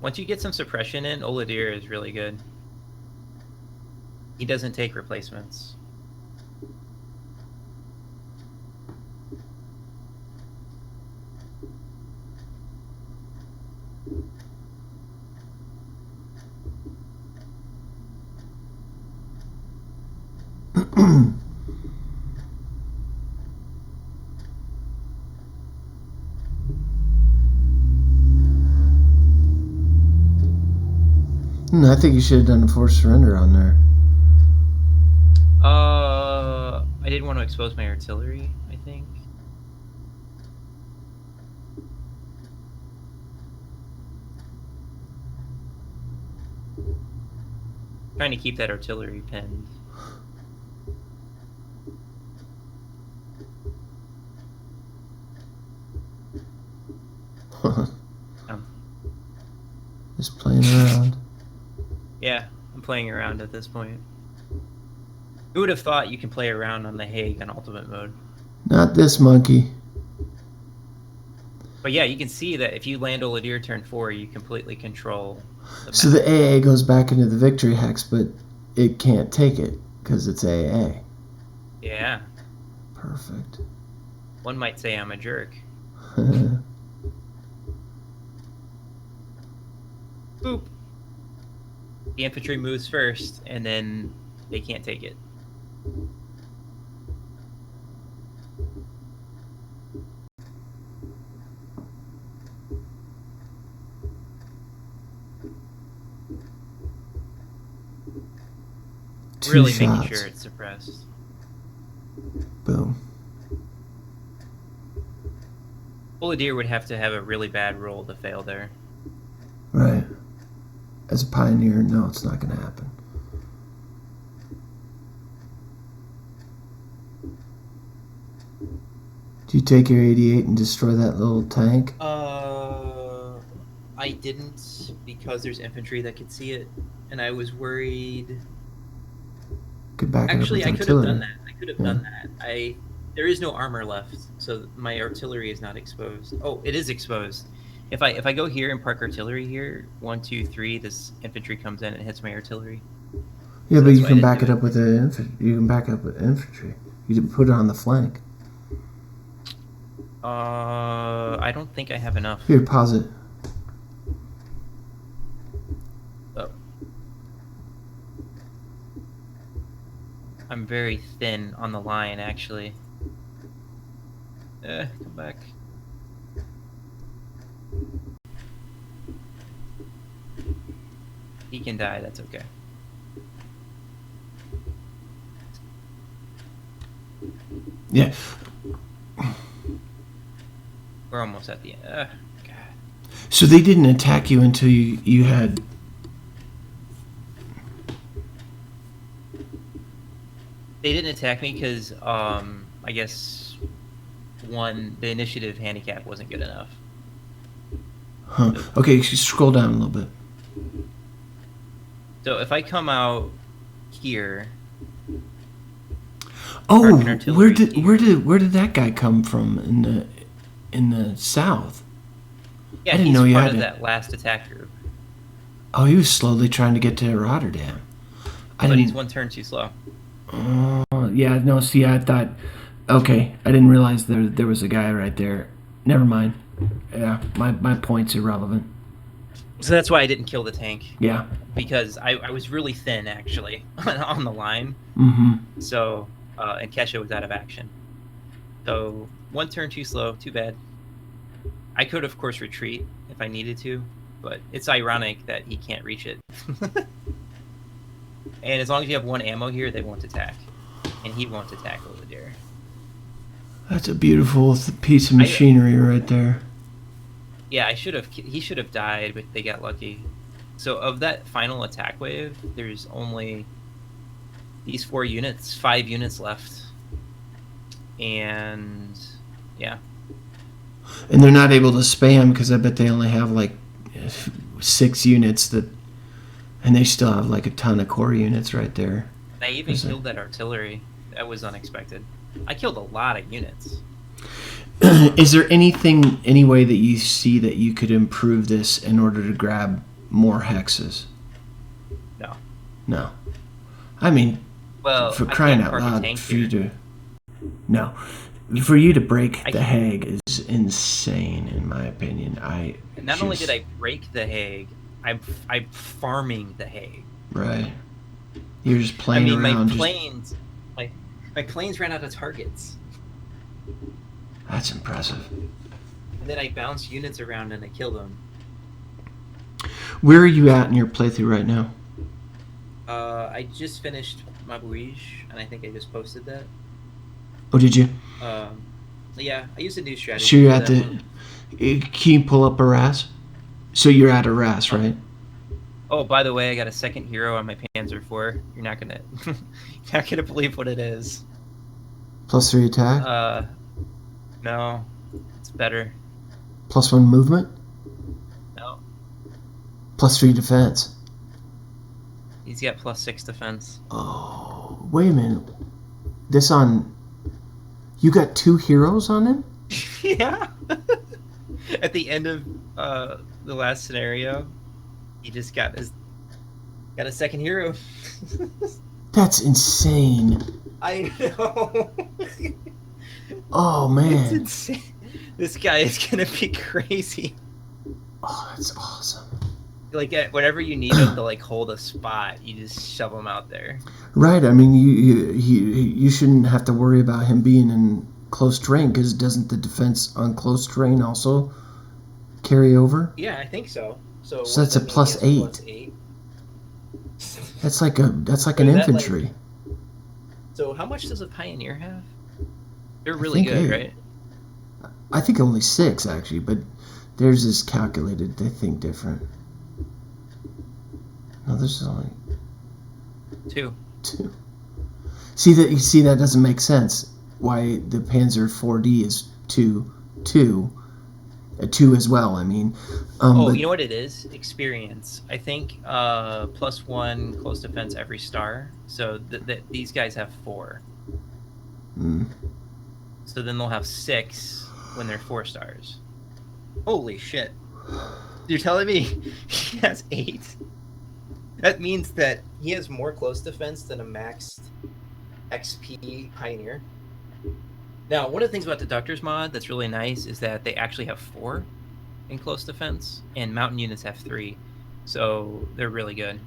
[SPEAKER 2] Once you get some suppression in, Oladir is really good. He doesn't take replacements.
[SPEAKER 1] I think you should have done a forced surrender on there.
[SPEAKER 2] I didn't want to expose my artillery, I think. Trying to keep that artillery pinned.
[SPEAKER 1] Just playing around.
[SPEAKER 2] Yeah, I'm playing around at this point. Who would have thought you can play around on the Hague on ultimate mode?
[SPEAKER 1] Not this monkey.
[SPEAKER 2] But yeah, you can see that if you land Oladir turn 4, you completely control the map.
[SPEAKER 1] So the AA goes back into the victory hex, but it can't take it because it's AA.
[SPEAKER 2] Yeah.
[SPEAKER 1] Perfect.
[SPEAKER 2] One might say I'm a jerk. Boop. The infantry moves first, and then they can't take it. Really making sure it's suppressed.
[SPEAKER 1] Boom.
[SPEAKER 2] Oladir would have to have a really bad roll to fail there.
[SPEAKER 1] Right. As a pioneer, no, it's not going to happen. Do you take your 88 and destroy that little tank?
[SPEAKER 2] I didn't because there's infantry that could see it, and I was worried. Actually, I could have done that. Done that. There is no armor left, so my artillery is not exposed. Oh, it is exposed. If I go here and park artillery here, 1, 2, 3, this infantry comes in and hits my artillery.
[SPEAKER 1] Yeah, so but you can back it up with the infantry. You can back up with infantry. You can put it on the flank.
[SPEAKER 2] I don't think I have enough.
[SPEAKER 1] Here, pause it.
[SPEAKER 2] Oh. I'm very thin on the line, actually. Come back. He can die, that's okay.
[SPEAKER 1] Yeah.
[SPEAKER 2] We're almost at the end. God.
[SPEAKER 1] So they didn't attack you until you had...
[SPEAKER 2] They didn't attack me because, I guess, the initiative handicap wasn't good enough.
[SPEAKER 1] Huh. Okay, scroll down a little bit.
[SPEAKER 2] So if I come out here...
[SPEAKER 1] Oh, where did that guy come from in the south?
[SPEAKER 2] Yeah, I didn't know you had that last attack group.
[SPEAKER 1] Oh, he was slowly trying to get to Rotterdam.
[SPEAKER 2] But he's one turn too slow.
[SPEAKER 1] Oh, yeah, no, see, I thought... Okay, I didn't realize there was a guy right there. Never mind. Yeah, my point's irrelevant.
[SPEAKER 2] So that's why I didn't kill the tank.
[SPEAKER 1] Yeah.
[SPEAKER 2] Because I was really thin, actually, on the line.
[SPEAKER 1] Mm-hmm.
[SPEAKER 2] So, and Kesha was out of action. So, one turn too slow, too bad. I could, of course, retreat if I needed to, but it's ironic that he can't reach it. And as long as you have one ammo here, they won't attack. And he won't attack Oladir.
[SPEAKER 1] That's a beautiful piece of machinery right there.
[SPEAKER 2] Yeah, he should have died, but they got lucky. So of that final attack wave, there's only these 5 units left. And yeah.
[SPEAKER 1] And they're not able to spam because I bet they only have like 6 units and they still have like a ton of core units right there.
[SPEAKER 2] I even killed that artillery. That was unexpected. I killed a lot of units.
[SPEAKER 1] Is there any way that you see that you could improve this in order to grab more hexes?
[SPEAKER 2] No.
[SPEAKER 1] No. I mean,
[SPEAKER 2] Well,
[SPEAKER 1] for
[SPEAKER 2] I
[SPEAKER 1] crying
[SPEAKER 2] can't
[SPEAKER 1] out
[SPEAKER 2] park a
[SPEAKER 1] loud,
[SPEAKER 2] tank
[SPEAKER 1] for you
[SPEAKER 2] here.
[SPEAKER 1] to... No. For you to break
[SPEAKER 2] I
[SPEAKER 1] the
[SPEAKER 2] can't-
[SPEAKER 1] Hague is insane, in my opinion.
[SPEAKER 2] Not only did I break the Hague, I'm farming the Hague.
[SPEAKER 1] Right. You're just
[SPEAKER 2] I
[SPEAKER 1] playing
[SPEAKER 2] mean,
[SPEAKER 1] around.
[SPEAKER 2] my planes ran out of targets,
[SPEAKER 1] That's impressive.
[SPEAKER 2] and then I bounced units around and I killed them.
[SPEAKER 1] Where are you at in your playthrough right now?
[SPEAKER 2] I just finished Mabuige, and I think I just posted that.
[SPEAKER 1] Oh, did you?
[SPEAKER 2] Yeah, I used a new strategy.
[SPEAKER 1] So you're
[SPEAKER 2] for
[SPEAKER 1] at
[SPEAKER 2] that
[SPEAKER 1] the...
[SPEAKER 2] one.
[SPEAKER 1] Can you pull up Arras? So you're at Arras, right?
[SPEAKER 2] Oh, by the way, I got a second hero on my Panzer 4. You're not gonna, you're not gonna believe what it is.
[SPEAKER 1] +3 attack?
[SPEAKER 2] No, it's better.
[SPEAKER 1] +1 movement?
[SPEAKER 2] No,
[SPEAKER 1] +3 defense?
[SPEAKER 2] he's got +6 defense.
[SPEAKER 1] Oh, wait a minute. This on... You got 2 heroes on him?
[SPEAKER 2] Yeah. At the end of the last scenario, he just got a second hero.
[SPEAKER 1] That's insane.
[SPEAKER 2] I know.
[SPEAKER 1] Oh,
[SPEAKER 2] It's
[SPEAKER 1] man.
[SPEAKER 2] insane. This guy is gonna be crazy.
[SPEAKER 1] Oh, that's awesome.
[SPEAKER 2] Like whenever you need him to like hold a spot, you just shove him out there.
[SPEAKER 1] Right, I mean, you shouldn't have to worry about him being in close terrain, because doesn't the defense on close terrain also carry over?
[SPEAKER 2] Yeah, I think so. So
[SPEAKER 1] that's a +8.
[SPEAKER 2] +8.
[SPEAKER 1] That's like an
[SPEAKER 2] Is that
[SPEAKER 1] infantry.
[SPEAKER 2] So how much does a pioneer have? They're
[SPEAKER 1] I
[SPEAKER 2] really
[SPEAKER 1] think
[SPEAKER 2] good,
[SPEAKER 1] 8.
[SPEAKER 2] right?
[SPEAKER 1] I think only 6 actually, but theirs is calculated. They think different. No, this is only
[SPEAKER 2] 2.
[SPEAKER 1] 2. See that doesn't make sense. Why the Panzer 4D is 2, 2 as well. I mean, but,
[SPEAKER 2] you know what it is? Experience. I think +1 close defense every star. So these guys have 4. So then they'll have 6 when they're 4 stars. Holy shit! You're telling me he has 8? That means that he has more close defense than a maxed XP Pioneer. Now, one of the things about Deductors mod that's really nice is that they actually have 4 in close defense, and mountain units have 3. So they're really good.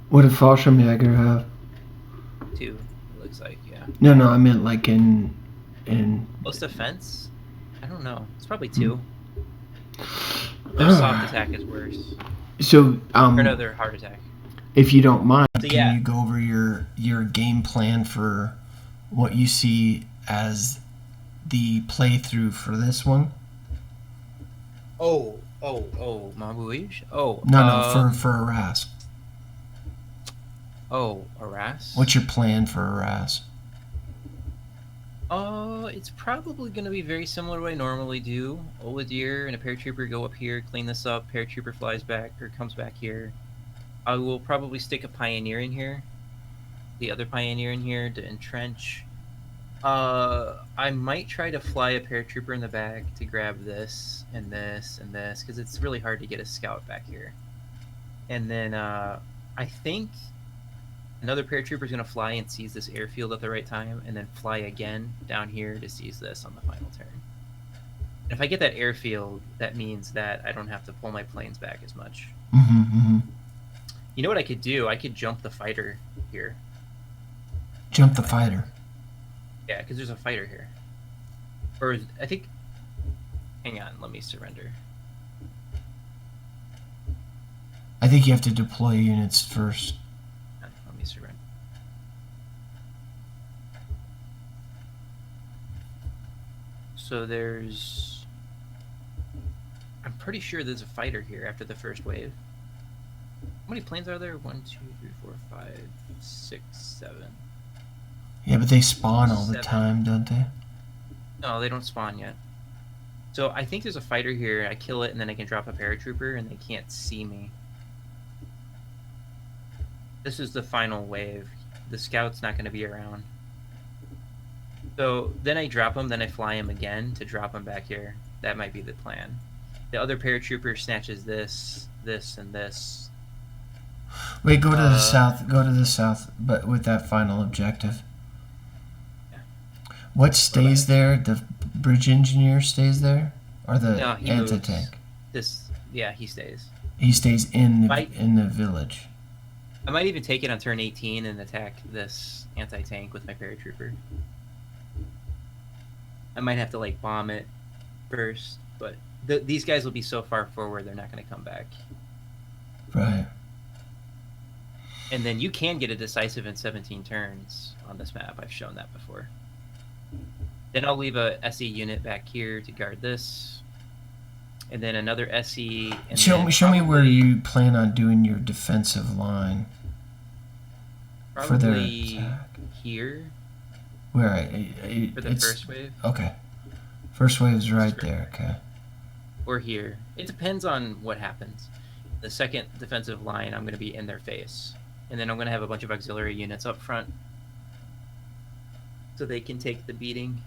[SPEAKER 1] what did Fallschirmjäger have?
[SPEAKER 2] 2, it looks like, yeah.
[SPEAKER 1] No, I meant like in
[SPEAKER 2] Close defense? I don't know. It's probably 2. Their soft attack is worse.
[SPEAKER 1] So,
[SPEAKER 2] Or no, their hard attack.
[SPEAKER 1] if you don't mind,
[SPEAKER 2] So,
[SPEAKER 1] can you go over your game plan for what you see as the playthrough for this one?
[SPEAKER 2] Mabuige? Oh.
[SPEAKER 1] No, for Arras.
[SPEAKER 2] Oh, Arras?
[SPEAKER 1] What's your plan for Arras?
[SPEAKER 2] It's probably going to be very similar to what I normally do. Oladier and a paratrooper go up here, clean this up, paratrooper flies back, or comes back here. I will probably stick a Pioneer in here. The other Pioneer in here to entrench. I might try to fly a paratrooper in the back to grab this, and this, and this, because it's really hard to get a scout back here. And then, I think another paratrooper is going to fly and seize this airfield at the right time, and then fly again down here to seize this on the final turn. And if I get that airfield, that means that I don't have to pull my planes back as much. You know what I could do? I could jump the fighter here.
[SPEAKER 1] Jump the fighter?
[SPEAKER 2] Yeah, because there's a fighter here. Or, I think... Hang on, let me surrender.
[SPEAKER 1] I think you have to deploy units first.
[SPEAKER 2] Let me surrender. So there's... I'm pretty sure there's a fighter here after the first wave. How many planes are there? 1, 2, 3, 4, 5, 6, 7.
[SPEAKER 1] Yeah, but they spawn all the
[SPEAKER 2] 7.
[SPEAKER 1] time, don't they?
[SPEAKER 2] No, they don't spawn yet. So I think there's a fighter here. I kill it, and then I can drop a paratrooper, and they can't see me. This is the final wave. The scout's not going to be around. So then I drop him, then I fly him again to drop him back here. That might be the plan. The other paratrooper snatches this, this, and this.
[SPEAKER 1] Wait, go to the south. Go to the south, but with that final objective.
[SPEAKER 2] Yeah.
[SPEAKER 1] What stays there? The bridge engineer stays there, or the
[SPEAKER 2] No, he
[SPEAKER 1] anti-tank?
[SPEAKER 2] moves. This, yeah, he stays.
[SPEAKER 1] He stays in the village.
[SPEAKER 2] I might even take it on turn 18 and attack this anti-tank with my paratrooper. I might have to like bomb it first, but these guys will be so far forward they're not going to come back.
[SPEAKER 1] Right.
[SPEAKER 2] And then you can get a decisive in 17 turns on this map. I've shown that before. Then I'll leave a SE unit back here to guard this. And then another SE. And
[SPEAKER 1] show me where you plan on doing your defensive line. For their attack.
[SPEAKER 2] Here.
[SPEAKER 1] Where?
[SPEAKER 2] For the first wave.
[SPEAKER 1] Okay. First wave is right there, okay.
[SPEAKER 2] Or here. It depends on what happens. The second defensive line, I'm going to be in their face. And then I'm going to have a bunch of auxiliary units up front. So they can take the beating.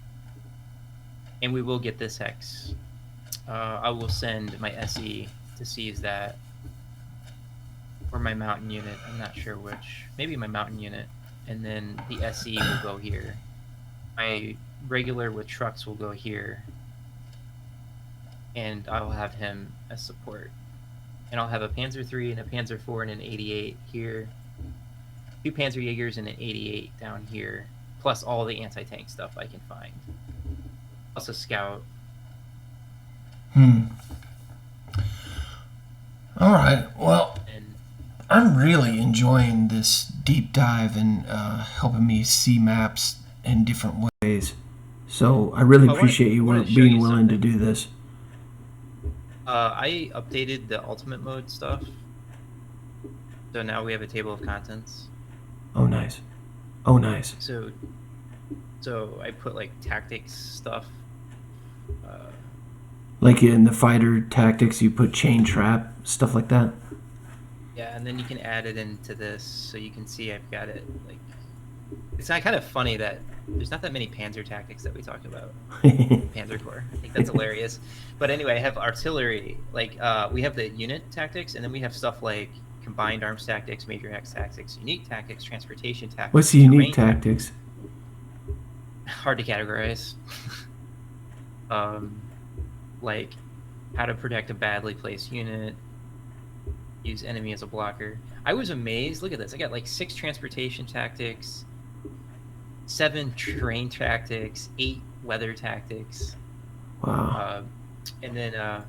[SPEAKER 2] And we will get this hex. I will send my SE to seize that. Or my mountain unit. I'm not sure which. Maybe my mountain unit. And then the SE will go here. My regular with trucks will go here. And I'll have him as support. And I'll have a Panzer III and a Panzer IV and an 88 here. 2 Panzerjägers and an 88 down here. Plus all the anti-tank stuff I can find. Plus a scout.
[SPEAKER 1] Alright, well, I'm really enjoying this deep dive and helping me see maps in different ways. So I really appreciate you being willing to do this.
[SPEAKER 2] I updated the ultimate mode stuff. So now we have a table of contents.
[SPEAKER 1] Oh, nice. Oh, nice.
[SPEAKER 2] So I put like tactics stuff.
[SPEAKER 1] Like in the fighter tactics, you put chain trap, stuff like that?
[SPEAKER 2] Yeah, and then you can add it into this so you can see I've got it. Like, it's kind of funny that there's not that many Panzer tactics that we talk about. Panzer Corps. I think that's hilarious. But anyway, I have artillery. Like, we have the unit tactics, and then we have stuff like combined arms tactics, major hex tactics, unique tactics, transportation tactics.
[SPEAKER 1] What's the unique tactics?
[SPEAKER 2] Hard to categorize. Like how to protect a badly placed unit, use enemy as a blocker. I was amazed. Look at this. I got like 6 transportation tactics, 7 terrain tactics, 8 weather tactics.
[SPEAKER 1] Wow.
[SPEAKER 2] And then I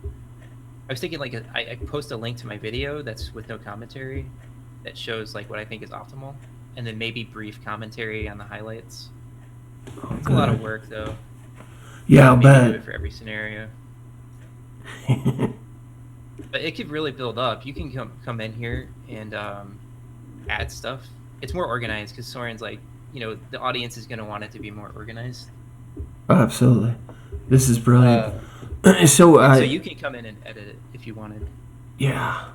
[SPEAKER 2] was thinking like I post a link to my video that's with no commentary that shows like what I think is optimal, and then maybe brief commentary on the highlights.
[SPEAKER 1] Oh,
[SPEAKER 2] it's a lot of work though.
[SPEAKER 1] Yeah, I'll bet.
[SPEAKER 2] Do it for every scenario. But it could really build up. You can come in here and add stuff. It's more organized because Soren's like, you know, the audience is going to want it to be more organized.
[SPEAKER 1] Oh, absolutely. This is brilliant. So
[SPEAKER 2] you can come in and edit it if you wanted.
[SPEAKER 1] Yeah.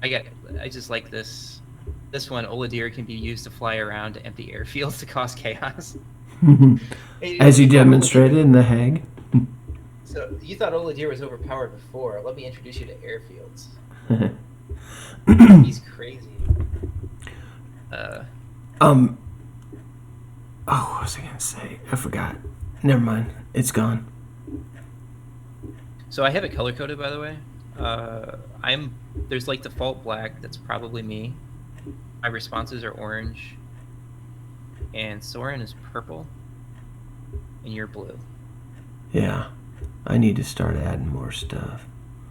[SPEAKER 2] I just like this. This one, Oladir can be used to fly around to empty airfields to cause chaos.
[SPEAKER 1] As you demonstrated in the Hague.
[SPEAKER 2] So you thought Oladir was overpowered before. Let me introduce you to airfields. He's crazy.
[SPEAKER 1] Oh, what was I gonna say? I forgot. Never mind. It's gone.
[SPEAKER 2] So I have it color coded, by the way. There's like default black. That's probably me. My responses are orange, and Soren is purple, and you're blue.
[SPEAKER 1] Yeah. I need to start adding more stuff.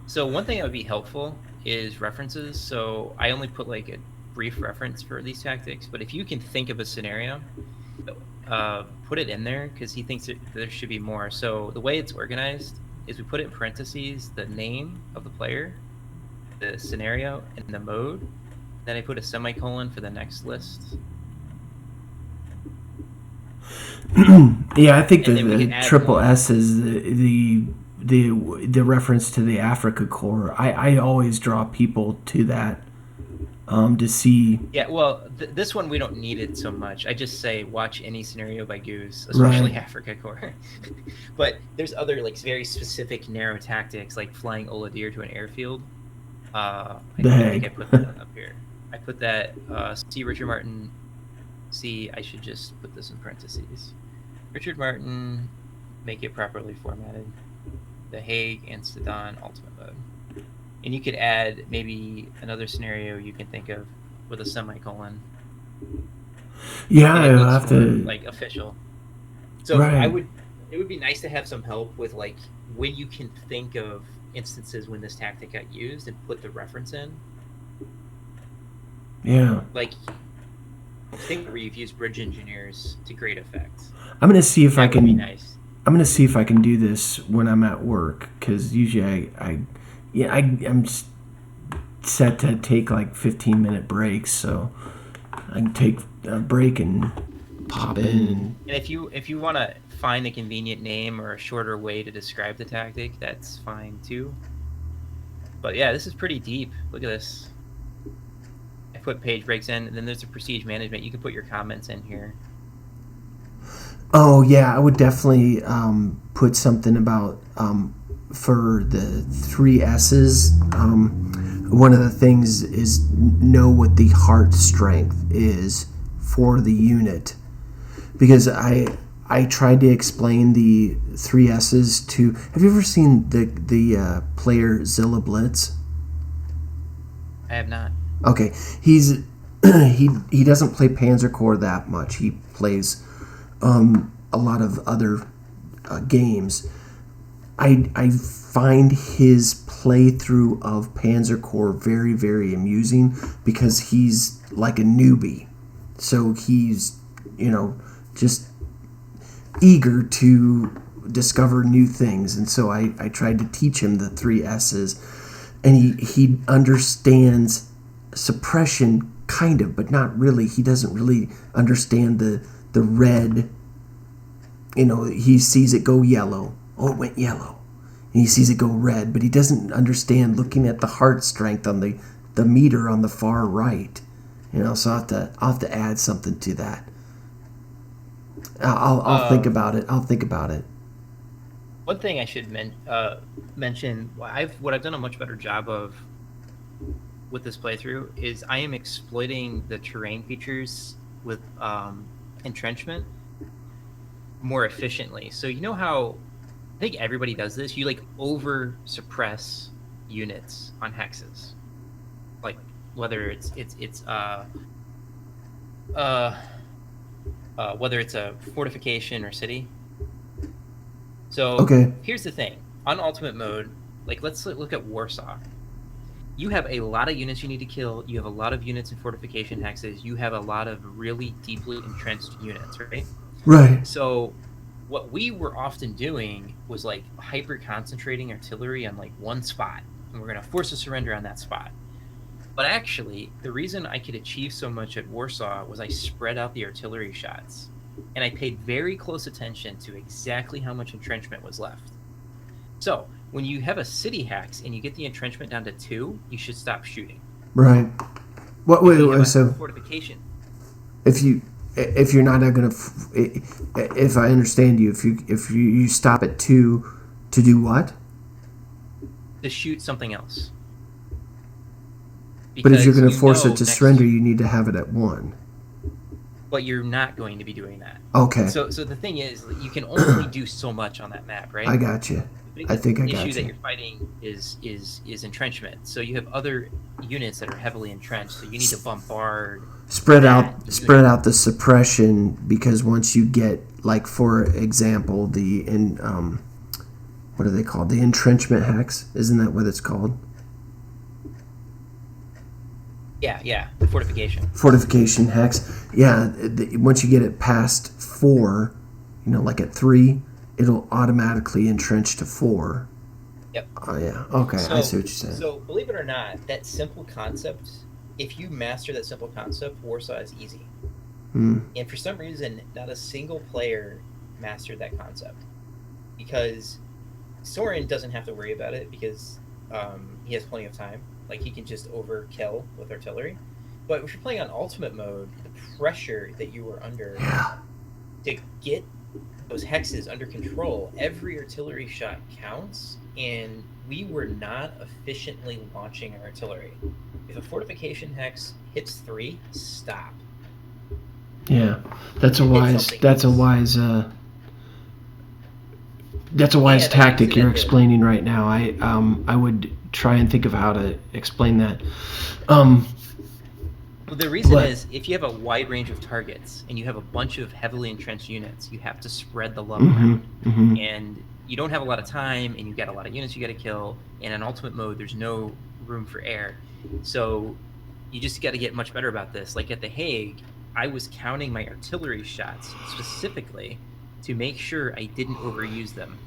[SPEAKER 2] So one thing that would be helpful is references. So I only put like a brief reference for these tactics, but if you can think of a scenario, put it in there because he thinks there should be more. So the way it's organized is we put it in parentheses, the name of the player, the scenario, and the mode. Then I put a semicolon for the next list.
[SPEAKER 1] Yeah, I think the triple S is the reference to the Africa Corps. I always draw people to that to see.
[SPEAKER 2] Yeah, well, this one we don't need it so much. I just say watch any scenario by Goose, especially
[SPEAKER 1] Right.
[SPEAKER 2] Africa Corps. But there's other like very specific narrow tactics, like flying Oladir to an airfield.
[SPEAKER 1] The
[SPEAKER 2] I think I
[SPEAKER 1] Hague.
[SPEAKER 2] put that up here. I put that. See Richard Martin. See, I should just put this in parentheses. Richard Martin, make it properly formatted. The Hague and Sedan Ultimate Mode. And you could add maybe another scenario you can think of with a semicolon.
[SPEAKER 1] Yeah,
[SPEAKER 2] And it
[SPEAKER 1] I'll
[SPEAKER 2] looks
[SPEAKER 1] have
[SPEAKER 2] more
[SPEAKER 1] to.
[SPEAKER 2] like official. So
[SPEAKER 1] Right.
[SPEAKER 2] it would be nice to have some help with like when you can think of instances when this tactic got used and put the reference in.
[SPEAKER 1] Yeah.
[SPEAKER 2] Like think where you've used bridge engineers to great effect.
[SPEAKER 1] I'm gonna see if I
[SPEAKER 2] That would be
[SPEAKER 1] can.
[SPEAKER 2] nice.
[SPEAKER 1] I'm gonna see if I can do this when I'm at work, because usually I'm set to take like 15-minute breaks, so I can take a break and pop in.
[SPEAKER 2] And if you want to find a convenient name or a shorter way to describe the tactic, that's fine too. But yeah, this is pretty deep. Look at this. I put page breaks in, and then there's a prestige management. You can put your comments in here.
[SPEAKER 1] Oh yeah, I would definitely put something about for the three S's. One of the things is know what the heart strength is for the unit, because I tried to explain the three S's to. Have you ever seen the player Zilla Blitz?
[SPEAKER 2] I have not.
[SPEAKER 1] Okay, he's he doesn't play Panzer Corps that much. He plays a lot of other games. I find his playthrough of Panzer Corps very, very amusing, because he's like a newbie. So he's, just eager to discover new things. And so I tried to teach him the three S's. And he understands suppression, kind of, but not really. He doesn't really understand the red. He sees it go yellow. Oh, it went yellow. And he sees it go red, but he doesn't understand looking at the heart strength on the meter on the far right. So I'll have to add something to that. I'll think about it. I'll think about it.
[SPEAKER 2] One thing I should mention, what I've done a much better job of with this playthrough is I am exploiting the terrain features with entrenchment more efficiently. So you know how I think everybody does this? You like over suppress units on hexes, like whether it's whether it's a fortification or city. So
[SPEAKER 1] Okay.
[SPEAKER 2] here's the thing. On ultimate mode, like let's look at Warsaw. You have a lot of units you need to kill. You have a lot of units in fortification hexes. You have a lot of really deeply entrenched units, right?
[SPEAKER 1] Right.
[SPEAKER 2] So what we were often doing was like hyper concentrating artillery on like one spot, and we're going to force a surrender on that spot. But actually, the reason I could achieve so much at Warsaw was I spread out the artillery shots, and I paid very close attention to exactly how much entrenchment was left. So when you have a city hex and you get the entrenchment down to 2, you should stop shooting.
[SPEAKER 1] Right. What? Wait. So
[SPEAKER 2] fortification.
[SPEAKER 1] if you're not going to, if I understand you, if you stop at 2 to do what?
[SPEAKER 2] To shoot something else.
[SPEAKER 1] But if you're going to force it to surrender, you need to have it at 1.
[SPEAKER 2] But you're not going to be doing that.
[SPEAKER 1] Okay.
[SPEAKER 2] So the thing is, you can only do so much on that map, right?
[SPEAKER 1] I got you. I think I got you.
[SPEAKER 2] The issue that you're fighting is entrenchment. So you have other units that are heavily entrenched. So you need to bombard.
[SPEAKER 1] Spread out the suppression, because once you get, like, for example, what are they called? The entrenchment hex. Isn't that what it's called?
[SPEAKER 2] Yeah, the fortification.
[SPEAKER 1] Fortification hex. Yeah, once you get it past 4, like at 3, it'll automatically entrench to 4.
[SPEAKER 2] Yep.
[SPEAKER 1] Oh, yeah. Okay, I see what you're saying.
[SPEAKER 2] So, believe it or not, that simple concept, if you master that simple concept, Warsaw is easy. And for some reason, not a single player mastered that concept. Because Soren doesn't have to worry about it, because he has plenty of time. Like he can just overkill with artillery. But if you're playing on ultimate mode, the pressure that you were under
[SPEAKER 1] Yeah.
[SPEAKER 2] to get those hexes under control, every artillery shot counts, and we were not efficiently launching our artillery. If a fortification hex hits 3, stop.
[SPEAKER 1] Yeah. That's a
[SPEAKER 2] Hit
[SPEAKER 1] wise.
[SPEAKER 2] something
[SPEAKER 1] That's a
[SPEAKER 2] else.
[SPEAKER 1] wise. That's a wise
[SPEAKER 2] And
[SPEAKER 1] tactic you're
[SPEAKER 2] accident hit.
[SPEAKER 1] explaining right now. I would try and think of how to explain that. Um,
[SPEAKER 2] Well, the reason
[SPEAKER 1] but
[SPEAKER 2] is if you have a wide range of targets and you have a bunch of heavily entrenched units, you have to spread the love
[SPEAKER 1] hmm
[SPEAKER 2] around.
[SPEAKER 1] hmm
[SPEAKER 2] And you don't have a lot of time, and you got a lot of units you got to kill. And in ultimate mode, there's no room for error. So you just got to get much better about this. Like at the Hague, I was counting my artillery shots specifically to make sure I didn't overuse them.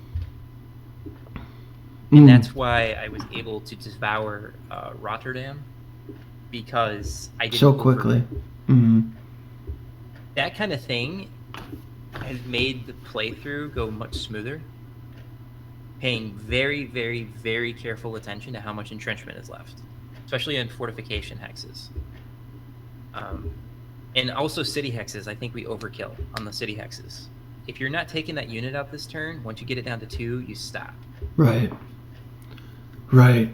[SPEAKER 2] And that's why I was able to devour Rotterdam, because I didn't
[SPEAKER 1] so quickly. Mm-hmm.
[SPEAKER 2] that kind of thing has made the playthrough go much smoother, paying very, very, very careful attention to how much entrenchment is left, especially in fortification hexes. And also city hexes, I think we overkill on the city hexes. If you're not taking that unit out this turn, once you get it down to 2, you stop.
[SPEAKER 1] Right. Right.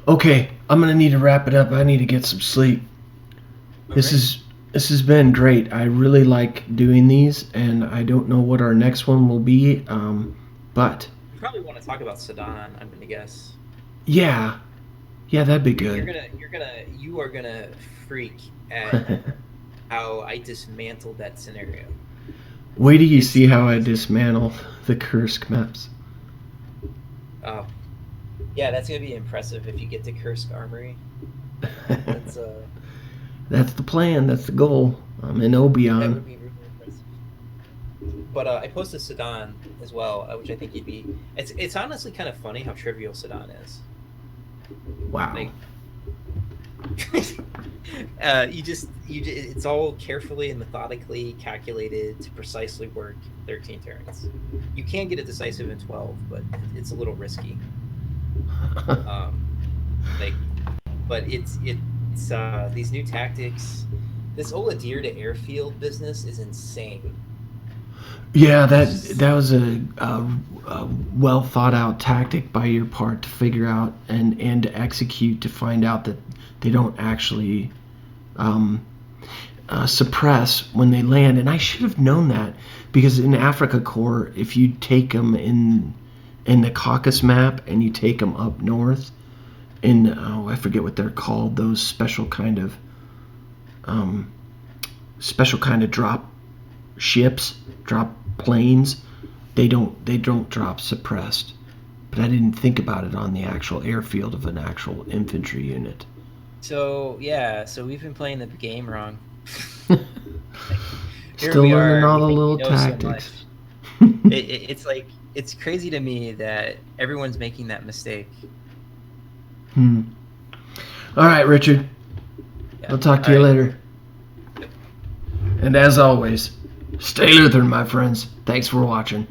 [SPEAKER 1] Okay, I'm gonna need to wrap it up. I need to get some sleep. This has been great. I really like doing these, and I don't know what our next one will be. But
[SPEAKER 2] You probably want to talk about Sedan, I'm gonna guess.
[SPEAKER 1] yeah, that'd be good.
[SPEAKER 2] You are gonna freak at how I dismantled that scenario.
[SPEAKER 1] Wait till you see how I dismantle the Kursk maps.
[SPEAKER 2] Oh, yeah, that's gonna be impressive if you get to Kursk Armory. That's
[SPEAKER 1] That's the plan. That's the goal. I'm in
[SPEAKER 2] that
[SPEAKER 1] Obion.
[SPEAKER 2] would be really impressive. But I posted Sedan as well, which I think you'd be. It's honestly kind of funny how trivial Sedan is.
[SPEAKER 1] Wow.
[SPEAKER 2] Like, it's all carefully and methodically calculated to precisely work 13 turns. You can get it decisive in 12, but it's a little risky. Like, but it's these new tactics. This Oladir to airfield business is insane.
[SPEAKER 1] Yeah, that was a well thought out tactic by your part to figure out and to execute to find out that they don't actually suppress when they land. And I should have known that, because in Africa Corps, if you take them in the Caucasus map and you take them up north in I forget what they're called, those special kind of drop ships, drop planes, they don't drop suppressed. But I didn't think about it on the actual airfield of an actual infantry unit.
[SPEAKER 2] So yeah, so we've been playing the game wrong.
[SPEAKER 1] Still learning all the little tactics.
[SPEAKER 2] So it's like, it's crazy to me that everyone's making that mistake.
[SPEAKER 1] All right, Richard.
[SPEAKER 2] Yeah.
[SPEAKER 1] I'll talk to you later. And as always, stay Lutheran, my friends. Thanks for watching.